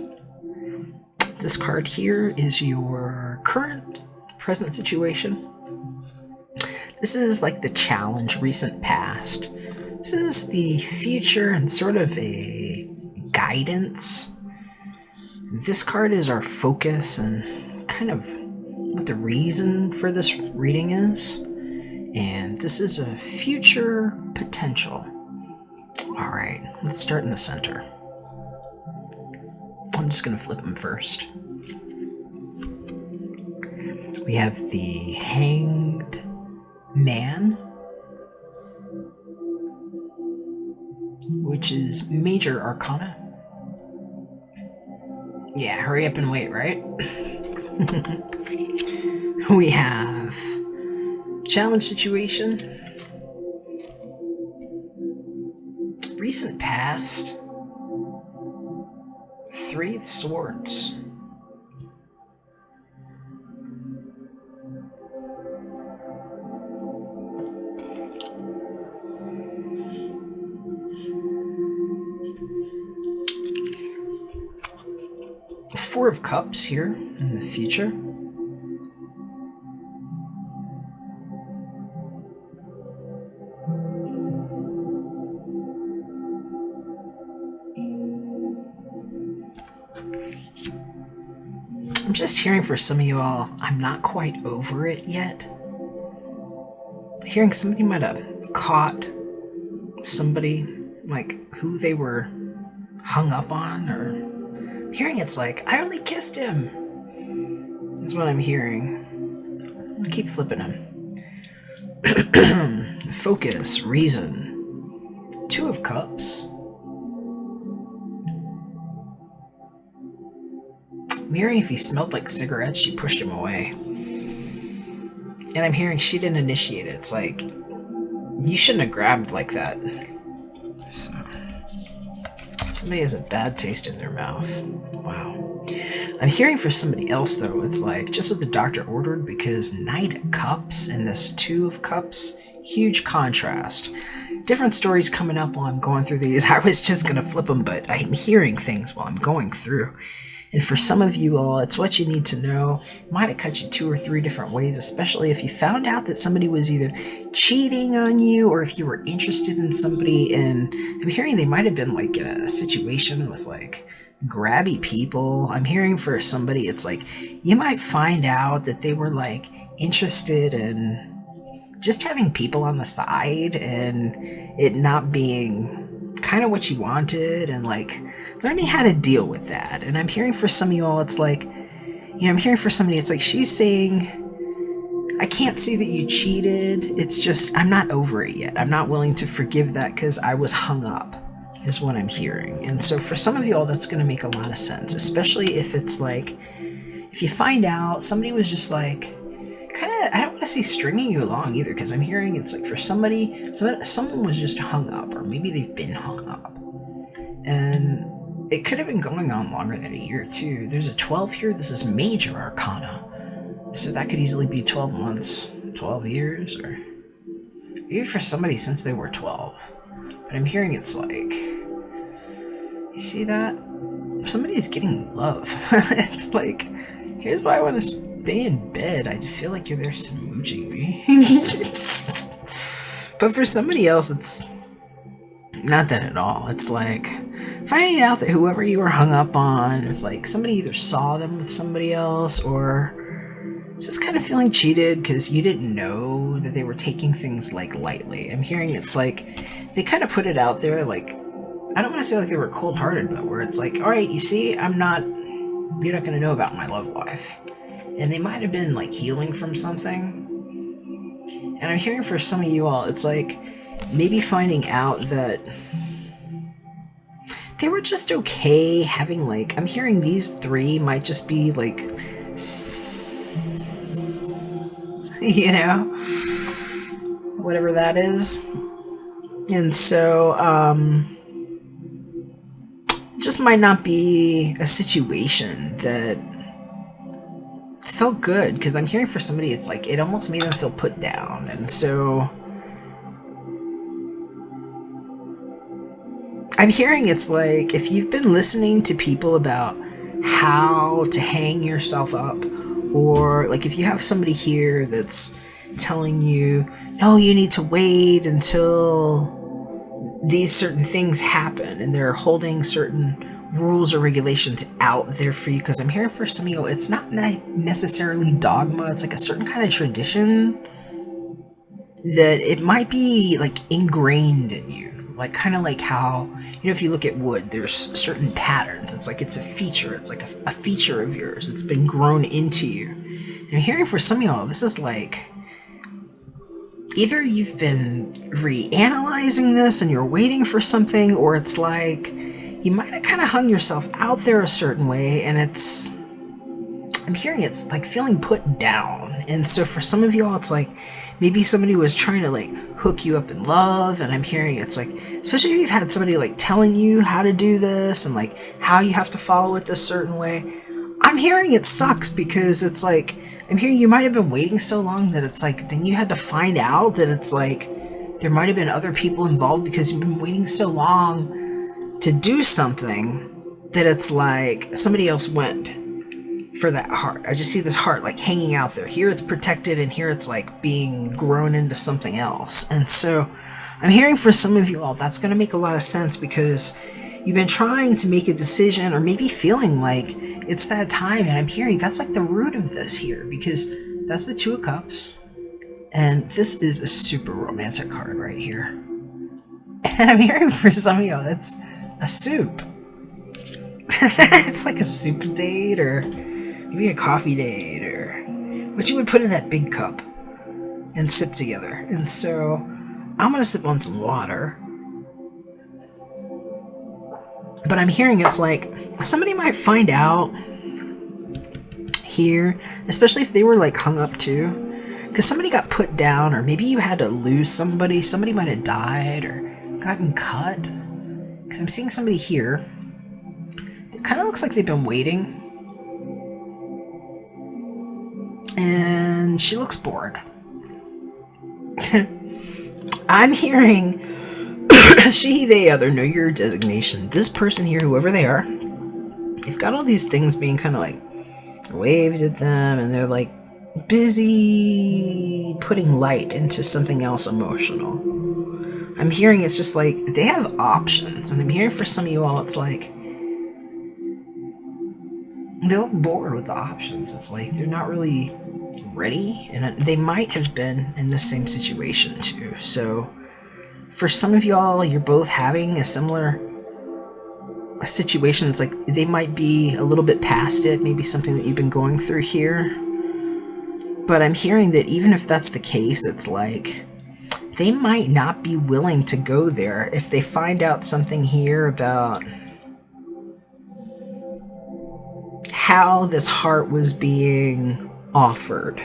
This card here is your current, present situation. This is like the challenge, recent past. This is the future and sort of a guidance. This card is our focus and kind of what the reason for this reading is. And this is a future potential. All right, let's start in the center. I'm just going to flip them first. We have the Hanged Man, which is Major Arcana. Yeah, hurry up and wait, right? We have Challenge Situation, Recent Past, 3 of Swords, Four of Cups here in the future. I'm just hearing for some of you all, I'm not quite over it yet. Hearing somebody might have caught somebody, like who they were hung up on, or hearing it's like, I only kissed him, is what I'm hearing. I'll keep flipping him. Focus, reason, 2 of Cups. I'm hearing if he smelled like cigarettes, she pushed him away. And I'm hearing she didn't initiate it. It's like, you shouldn't have grabbed like that. So, somebody has a bad taste in their mouth. Wow. I'm hearing for somebody else, though, it's like, just what the doctor ordered, because Knight of Cups and this 2 of Cups, huge contrast. Different stories coming up while I'm going through these. I was just going to flip them, but I'm hearing things while I'm going through. And for some of you all, it's what you need to know. It might have cut you 2 or 3 different ways, especially if you found out that somebody was either cheating on you or if you were interested in somebody. And I'm hearing they might have been like in a situation with like grabby people. I'm hearing for somebody, it's like you might find out that they were like interested in just having people on the side and it not being kind of what you wanted, and like learning how to deal with that. And I'm hearing for some of you all, it's like, you know, I'm hearing for somebody, it's like she's saying, I can't see that you cheated. It's just, I'm not over it yet. I'm not willing to forgive that because I was hung up, is what I'm hearing. And so for some of you all, that's going to make a lot of sense, especially if it's like, if you find out somebody was just like, kind of, I don't want to say stringing you along either, because I'm hearing it's like for somebody, someone was just hung up, or maybe they've been hung up. And it could have been going on longer than a year too. There's a 12 here. This is Major Arcana. So that could easily be 12 months, 12 years, or maybe for somebody since they were 12. But I'm hearing it's like, you see that? somebody's getting love. It's like, here's why I want to stay in bed. I just feel like you're there smoocing me. But for somebody else, it's not that at all. It's like finding out that whoever you were hung up on is like somebody either saw them with somebody else or just kind of feeling cheated because you didn't know that they were taking things like lightly. I'm hearing it's like they kind of put it out there like, I don't want to say like they were cold-hearted, but where it's like, all right, you see, you're not going to know about my love life. And they might have been like healing from something. And I'm hearing for some of you all, it's like maybe finding out that they were just okay having like, I'm hearing these three might just be like, you know, whatever that is. And so, just might not be a situation that felt good, because I'm hearing for somebody it's like it almost made them feel put down. And so I'm hearing it's like if you've been listening to people about how to hang yourself up, or like if you have somebody here that's telling you, no, you need to wait until these certain things happen, and they're holding certain rules or regulations out there for you, because I'm hearing for some of you, it's not necessarily dogma, it's like a certain kind of tradition that it might be like ingrained in you. Like kind of like how, you know, if you look at wood, there's certain patterns. It's like it's a feature. It's like a feature of yours. It's been grown into you. And I'm hearing for some of y'all, this is like either you've been reanalyzing this and you're waiting for something, or it's like you might have kind of hung yourself out there a certain way, and it's, I'm hearing it's like feeling put down. And so for some of y'all, it's like maybe somebody was trying to like hook you up in love, and I'm hearing it's like, especially if you've had somebody like telling you how to do this and like how you have to follow it this certain way, I'm hearing it sucks, because it's like, I'm hearing you might have been waiting so long that it's like, then you had to find out that it's like, there might have been other people involved because you've been waiting so long to do something that it's like somebody else went for that heart. I just see this heart like hanging out there. Here it's protected, and here it's like being grown into something else. And so I'm hearing for some of you all, that's going to make a lot of sense, because you've been trying to make a decision, or maybe feeling like it's that time. And I'm hearing that's like the root of this here, because that's the Two of Cups. And this is a super romantic card right here. And I'm hearing for some of y'all, it's a soup. It's like a soup date, or maybe a coffee date, or what you would put in that big cup and sip together. And so I'm going to sip on some water. But I'm hearing it's like somebody might find out here, especially if they were like hung up too, because somebody got put down, or maybe you had to lose somebody. Somebody might have died or gotten cut, because I'm seeing somebody here that kind of looks like they've been waiting, and she looks bored. I'm hearing she, they, other, know your designation. This person here, whoever they are, they've got all these things being kind of like waved at them, and they're like busy putting light into something else emotional. I'm hearing it's just like they have options, and I'm hearing for some of you all, it's like they look bored with the options. It's like they're not really ready, and they might have been in the same situation too. So for some of y'all, you're both having a similar situation. It's like they might be a little bit past it, maybe something that you've been going through here. But I'm hearing that even if that's the case, it's like they might not be willing to go there if they find out something here about how this heart was being offered,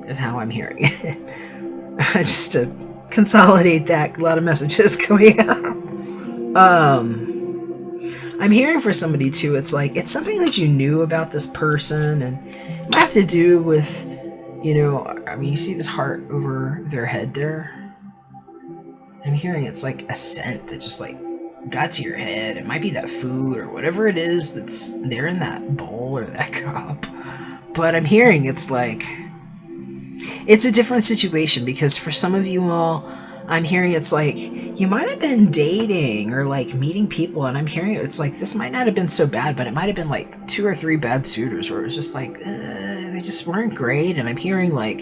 is how I'm hearing it. Just to consolidate that, a lot of messages going out. I'm hearing for somebody too, it's like it's something that you knew about this person, and it might have to do with, you know, I mean, you see this heart over their head there. I'm hearing it's like a scent that just like got to your head. It might be that food or whatever it is that's there in that bowl or that cup. But I'm hearing it's like, it's a different situation, because for some of you all, I'm hearing it's like, you might have been dating or like meeting people, and I'm hearing it's like, this might not have been so bad, but it might have been like 2 or 3 bad suitors where it was just like, they just weren't great. And I'm hearing like,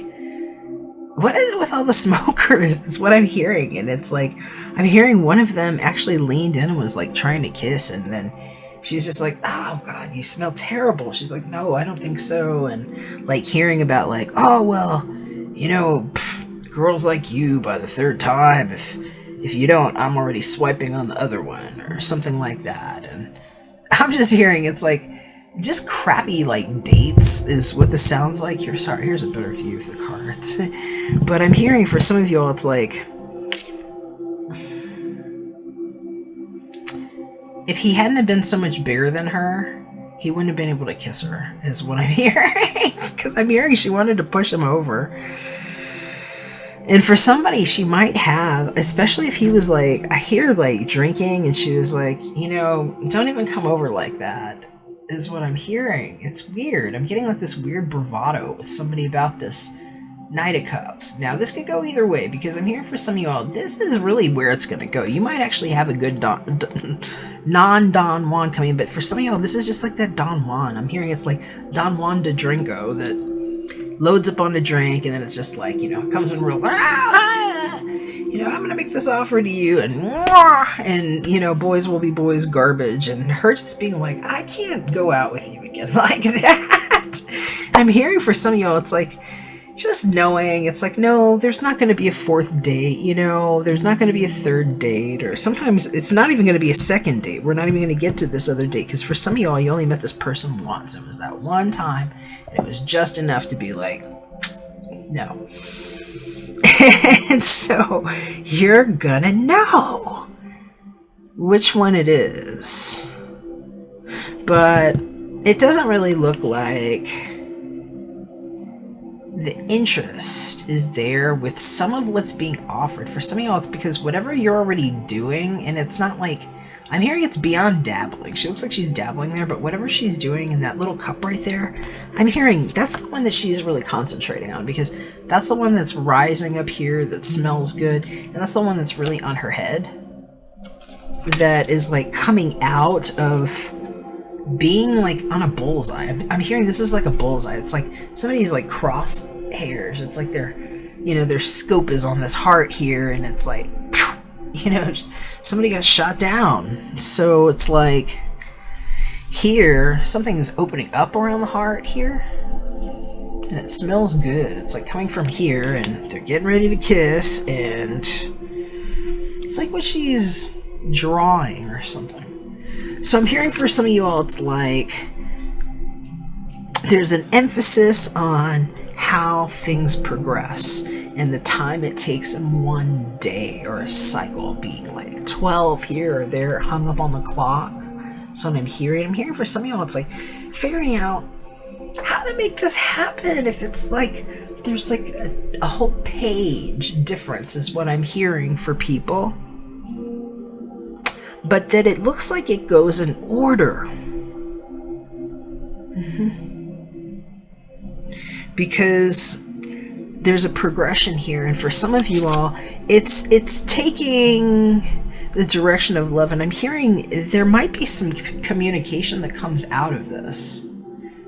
what is it with all the smokers? That's what I'm hearing. And it's like, I'm hearing one of them actually leaned in and was like trying to kiss, and then she was just like, oh God, you smell terrible. She's like, no, I don't think so. And like hearing about like, oh, well, you know, girls like you by the 3rd time, if you don't, I'm already swiping on the other one, or something like that. And I'm just hearing it's like, just crappy like dates is what this sounds like. Here's a better view of the cards. But I'm hearing for some of y'all, it's like, if he hadn't have been so much bigger than her, he wouldn't have been able to kiss her, is what I'm hearing. Because I'm hearing she wanted to push him over. And for somebody, she might have, especially if he was like, I hear like drinking, and she was like, you know, don't even come over like that, is what I'm hearing. It's weird. I'm getting like this weird bravado with somebody about this Knight of Cups. Now, this could go either way, because I'm hearing for some of you all, this is really where it's going to go. You might actually have a good non-Don Juan coming, but for some of y'all, this is just like that Don Juan. I'm hearing it's like Don Juan de Drinko that loads up on a drink, and then it's just like, you know, it comes in real, you know, I'm going to make this offer to you, and, you know, boys will be boys garbage, and her just being like, I can't go out with you again like that. I'm hearing for some of y'all, it's like, just knowing, it's like, no, there's not going to be a 4th date, you know, there's not going to be a 3rd date, or sometimes it's not even going to be a 2nd date. We're not even going to get to this other date, because for some of y'all, you only met this person once. It was that one time, and it was just enough to be like, no. And so, you're gonna know which one it is. But it doesn't really look like the interest is there with some of what's being offered. For some of y'all, it's because whatever you're already doing, and it's not like, I'm hearing it's beyond dabbling. She looks like she's dabbling there, but whatever she's doing in that little cup right there, I'm hearing that's the one that she's really concentrating on, because that's the one that's rising up here, that smells good, and that's the one that's really on her head, that is like coming out of being like on a bullseye. I'm hearing this is like a bullseye. It's like somebody's like cross hairs. It's like their scope is on this heart here, and it's like, you know, somebody got shot down. So it's like here, something is opening up around the heart here, and it smells good. It's like coming from here, and they're getting ready to kiss, and it's like what she's drawing or something. So I'm hearing for some of you all, it's like there's an emphasis on how things progress and the time it takes in one day or a cycle, being like 12 here or there hung up on the clock. So I'm hearing for some of y'all, it's like figuring out how to make this happen. If it's like there's like a whole page difference is what I'm hearing for people. But that it looks like it goes in order. Because there's a progression here, and for some of you all, it's taking the direction of love, and I'm hearing there might be some communication that comes out of this.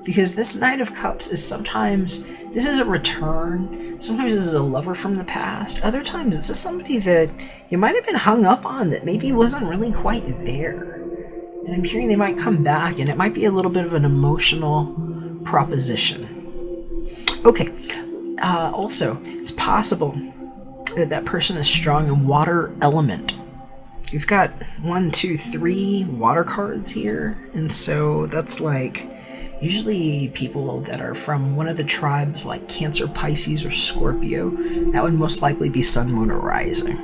Because this Knight of Cups is sometimes, this is a return, sometimes this is a lover from the past, other times this is somebody that you might have been hung up on that maybe wasn't really quite there. And I'm hearing they might come back, and it might be a little bit of an emotional proposition. Okay, also, it's possible that that person is strong in water element. You've got 1, 2, 3 water cards here, and so that's like usually people that are from one of the tribes like Cancer, Pisces, or Scorpio. That would most likely be Sun, Moon, or Rising.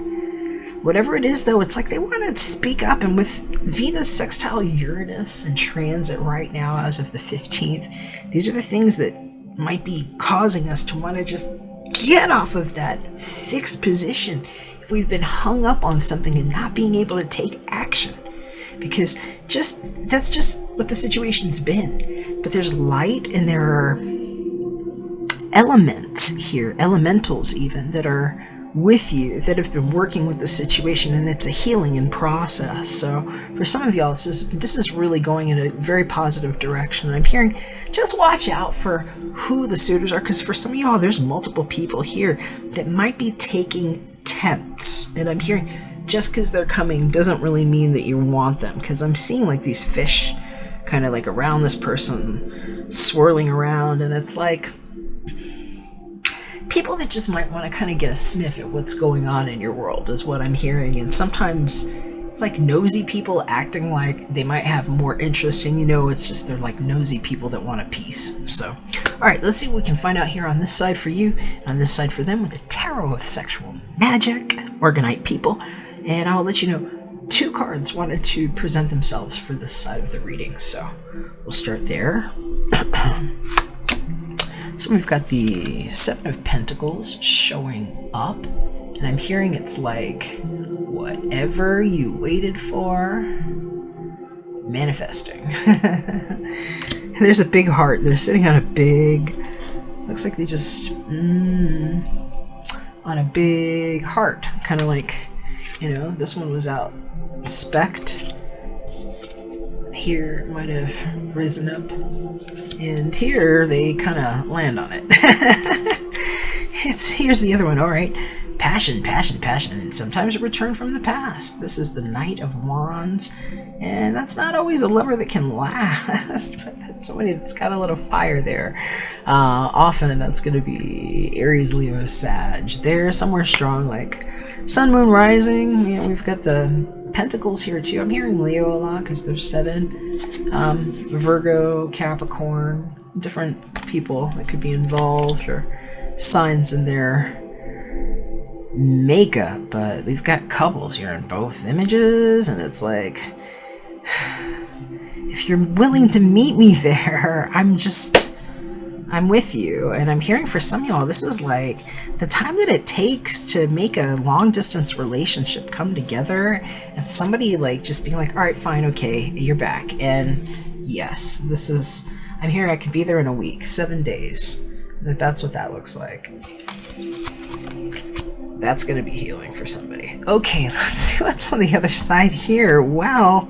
Whatever it is, though, it's like they want to speak up, and with Venus sextile Uranus and transit right now as of the 15th, these are the things that might be causing us to want to just get off of that fixed position if we've been hung up on something and not being able to take action. because that's just what the situation's been. But there's light, and there are elements here, elementals even, that are with you, that have been working with the situation, and it's a healing in process. So for some of y'all, this is really going in a very positive direction. And I'm hearing, just watch out for who the suitors are, because for some of y'all, there's multiple people here that might be taking tempts. And I'm hearing, just because they're coming doesn't really mean that you want them, because I'm seeing like these fish kind of like around this person, swirling around, and it's like people that just might want to kind of get a sniff at what's going on in your world is what I'm hearing. And sometimes it's like nosy people acting like they might have more interest, and it's just they're like nosy people that want a piece. So, all right, let's see what we can find out here on this side for you, and on this side for them, with the Tarot of Sexual Magic, Orgonite people. And I'll let you know, 2 cards wanted to present themselves for this side of the reading, so we'll start there. So we've got the 7 of Pentacles showing up, and I'm hearing it's like, whatever you waited for, manifesting. And there's a big heart. They're sitting on a big, looks like they just, on a big heart. Kind of like, this one was out specced. Here might have risen up, and here they kind of land on it. Here's the other one. All right, passion, and sometimes a return from the past. This is the Knight of Wands, and that's not always a lover that can last, but that's somebody that's got a little fire there. Often that's going to be Aries, Leo, Sag. They're somewhere strong, like Sun, Moon, Rising. We've got the Pentacles here too. I'm hearing Leo a lot because there's 7. Virgo, Capricorn, different people that could be involved, or signs in their makeup. But we've got couples here in both images, and it's like, if you're willing to meet me there, I'm with you. And I'm hearing for some of y'all, this is like the time that it takes to make a long distance relationship come together, and somebody like just being like, all right, fine, okay, you're back. And yes, I'm hearing I could be there in a week, 7 days. That's what that looks like. That's going to be healing for somebody. Okay, let's see what's on the other side here. Well,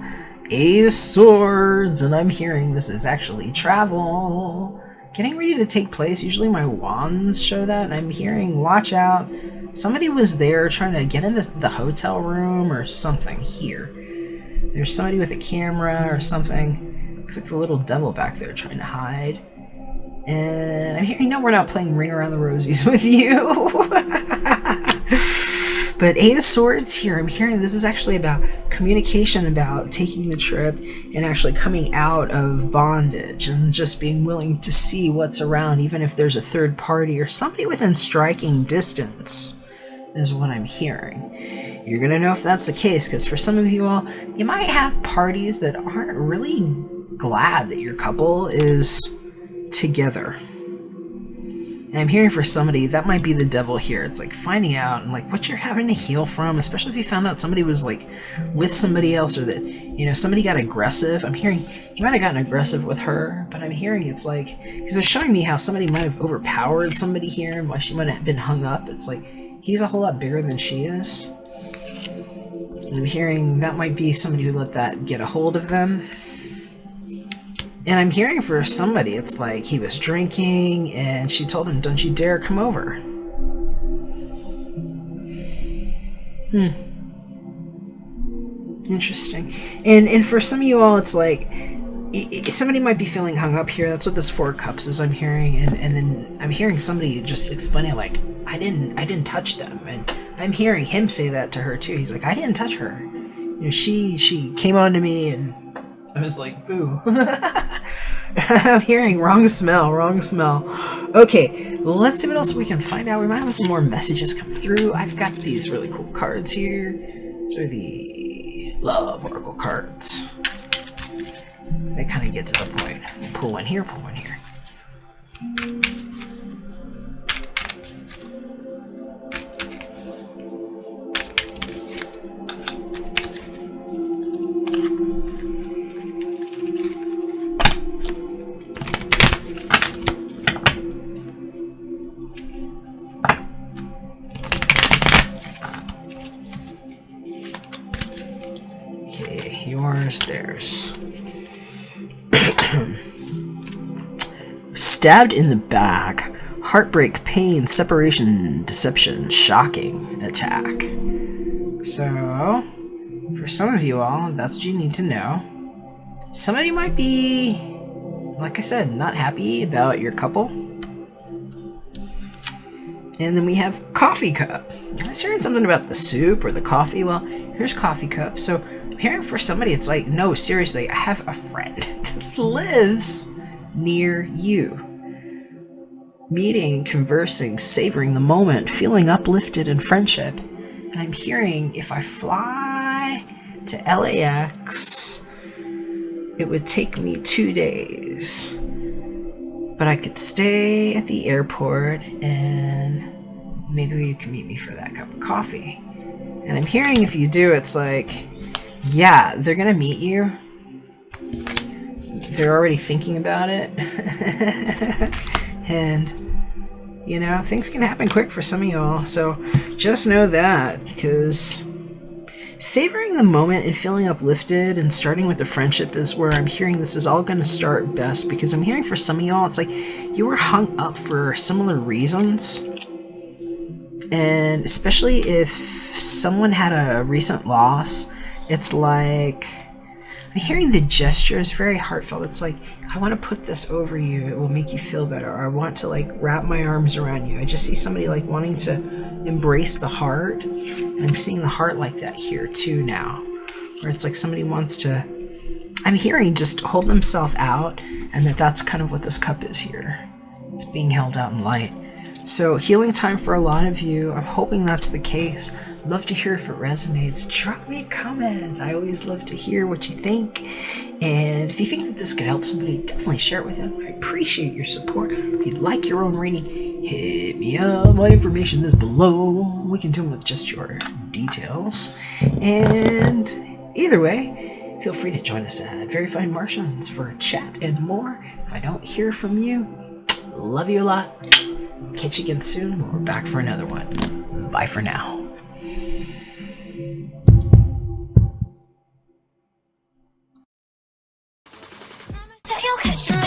8 of Swords, and I'm hearing this is actually travel. Getting ready to take place. Usually my wands show that, and I'm hearing, watch out. Somebody was there trying to get into the hotel room or something here. There's somebody with a camera or something. Looks like the little devil back there trying to hide. And I'm hearing, no, we're not playing Ring Around the Rosies with you. But 8 of Swords here, I'm hearing this is actually about communication, about taking the trip and actually coming out of bondage and just being willing to see what's around, even if there's a third party or somebody within striking distance, is what I'm hearing. You're going to know if that's the case, because for some of you all, you might have parties that aren't really glad that your couple is together. And I'm hearing for somebody, that might be the devil here. It's like finding out and like what you're having to heal from, especially if you found out somebody was like with somebody else, or that, somebody got aggressive. I'm hearing he might have gotten aggressive with her, but I'm hearing it's like, because they're showing me how somebody might have overpowered somebody here and why she might have been hung up. It's like he's a whole lot bigger than she is. And I'm hearing that might be somebody who let that get a hold of them. And I'm hearing for somebody, it's like he was drinking and she told him, don't you dare come over. Interesting. And for some of you all, it's like somebody might be feeling hung up here. That's what this 4 of Cups is, I'm hearing. And then I'm hearing somebody just explaining like, I didn't touch them. And I'm hearing him say that to her too. He's like, I didn't touch her. She came on to me and I was like, boo. I'm hearing wrong smell. Okay, let's see what else we can find out. We might have some more messages come through. I've got these really cool cards here. These are the Love Oracle cards. They kind of get to the point. Pull one here, pull one here. Where's theirs? Stabbed in the back. Heartbreak, pain, separation, deception, shocking attack. So, for some of you all, that's what you need to know. Some of you might be, like I said, not happy about your couple. And then we have coffee cup. I was hearing something about the soup or the coffee. Well, here's coffee cup. So I'm hearing for somebody, it's like, no, seriously, I have a friend that lives near you. Meeting, conversing, savoring the moment, feeling uplifted in friendship. And I'm hearing if I fly to LAX, it would take me 2 days. But I could stay at the airport and maybe you can meet me for that cup of coffee. And I'm hearing if you do, it's like, yeah, they're gonna meet you. They're already thinking about it. And, you know, things can happen quick for some of y'all. So just know that, because savoring the moment and feeling uplifted and starting with the friendship is where I'm hearing this is all going to start best, because I'm hearing for some of y'all, it's like you were hung up for similar reasons. And especially if someone had a recent loss, it's like, I'm hearing the gesture is very heartfelt. It's like, I want to put this over you. It will make you feel better. Or I want to like wrap my arms around you. I just see somebody like wanting to embrace the heart. And I'm seeing the heart like that here too now. Where it's like somebody wants to, I'm hearing just hold themselves out, and that's kind of what this cup is here. It's being held out in light. So healing time for a lot of you. I'm hoping that's the case. Love to hear if it resonates. Drop me a comment. I always love to hear what you think. And if you think that this could help somebody, definitely share it with them. I appreciate your support. If you'd like your own reading, hit me up. My information is below. We can do them with just your details. And either way, feel free to join us at Very Fine Martians for a chat and more. If I don't hear from you, love you a lot. Catch you again soon. We're back for another one. Bye for now.
You'll catch your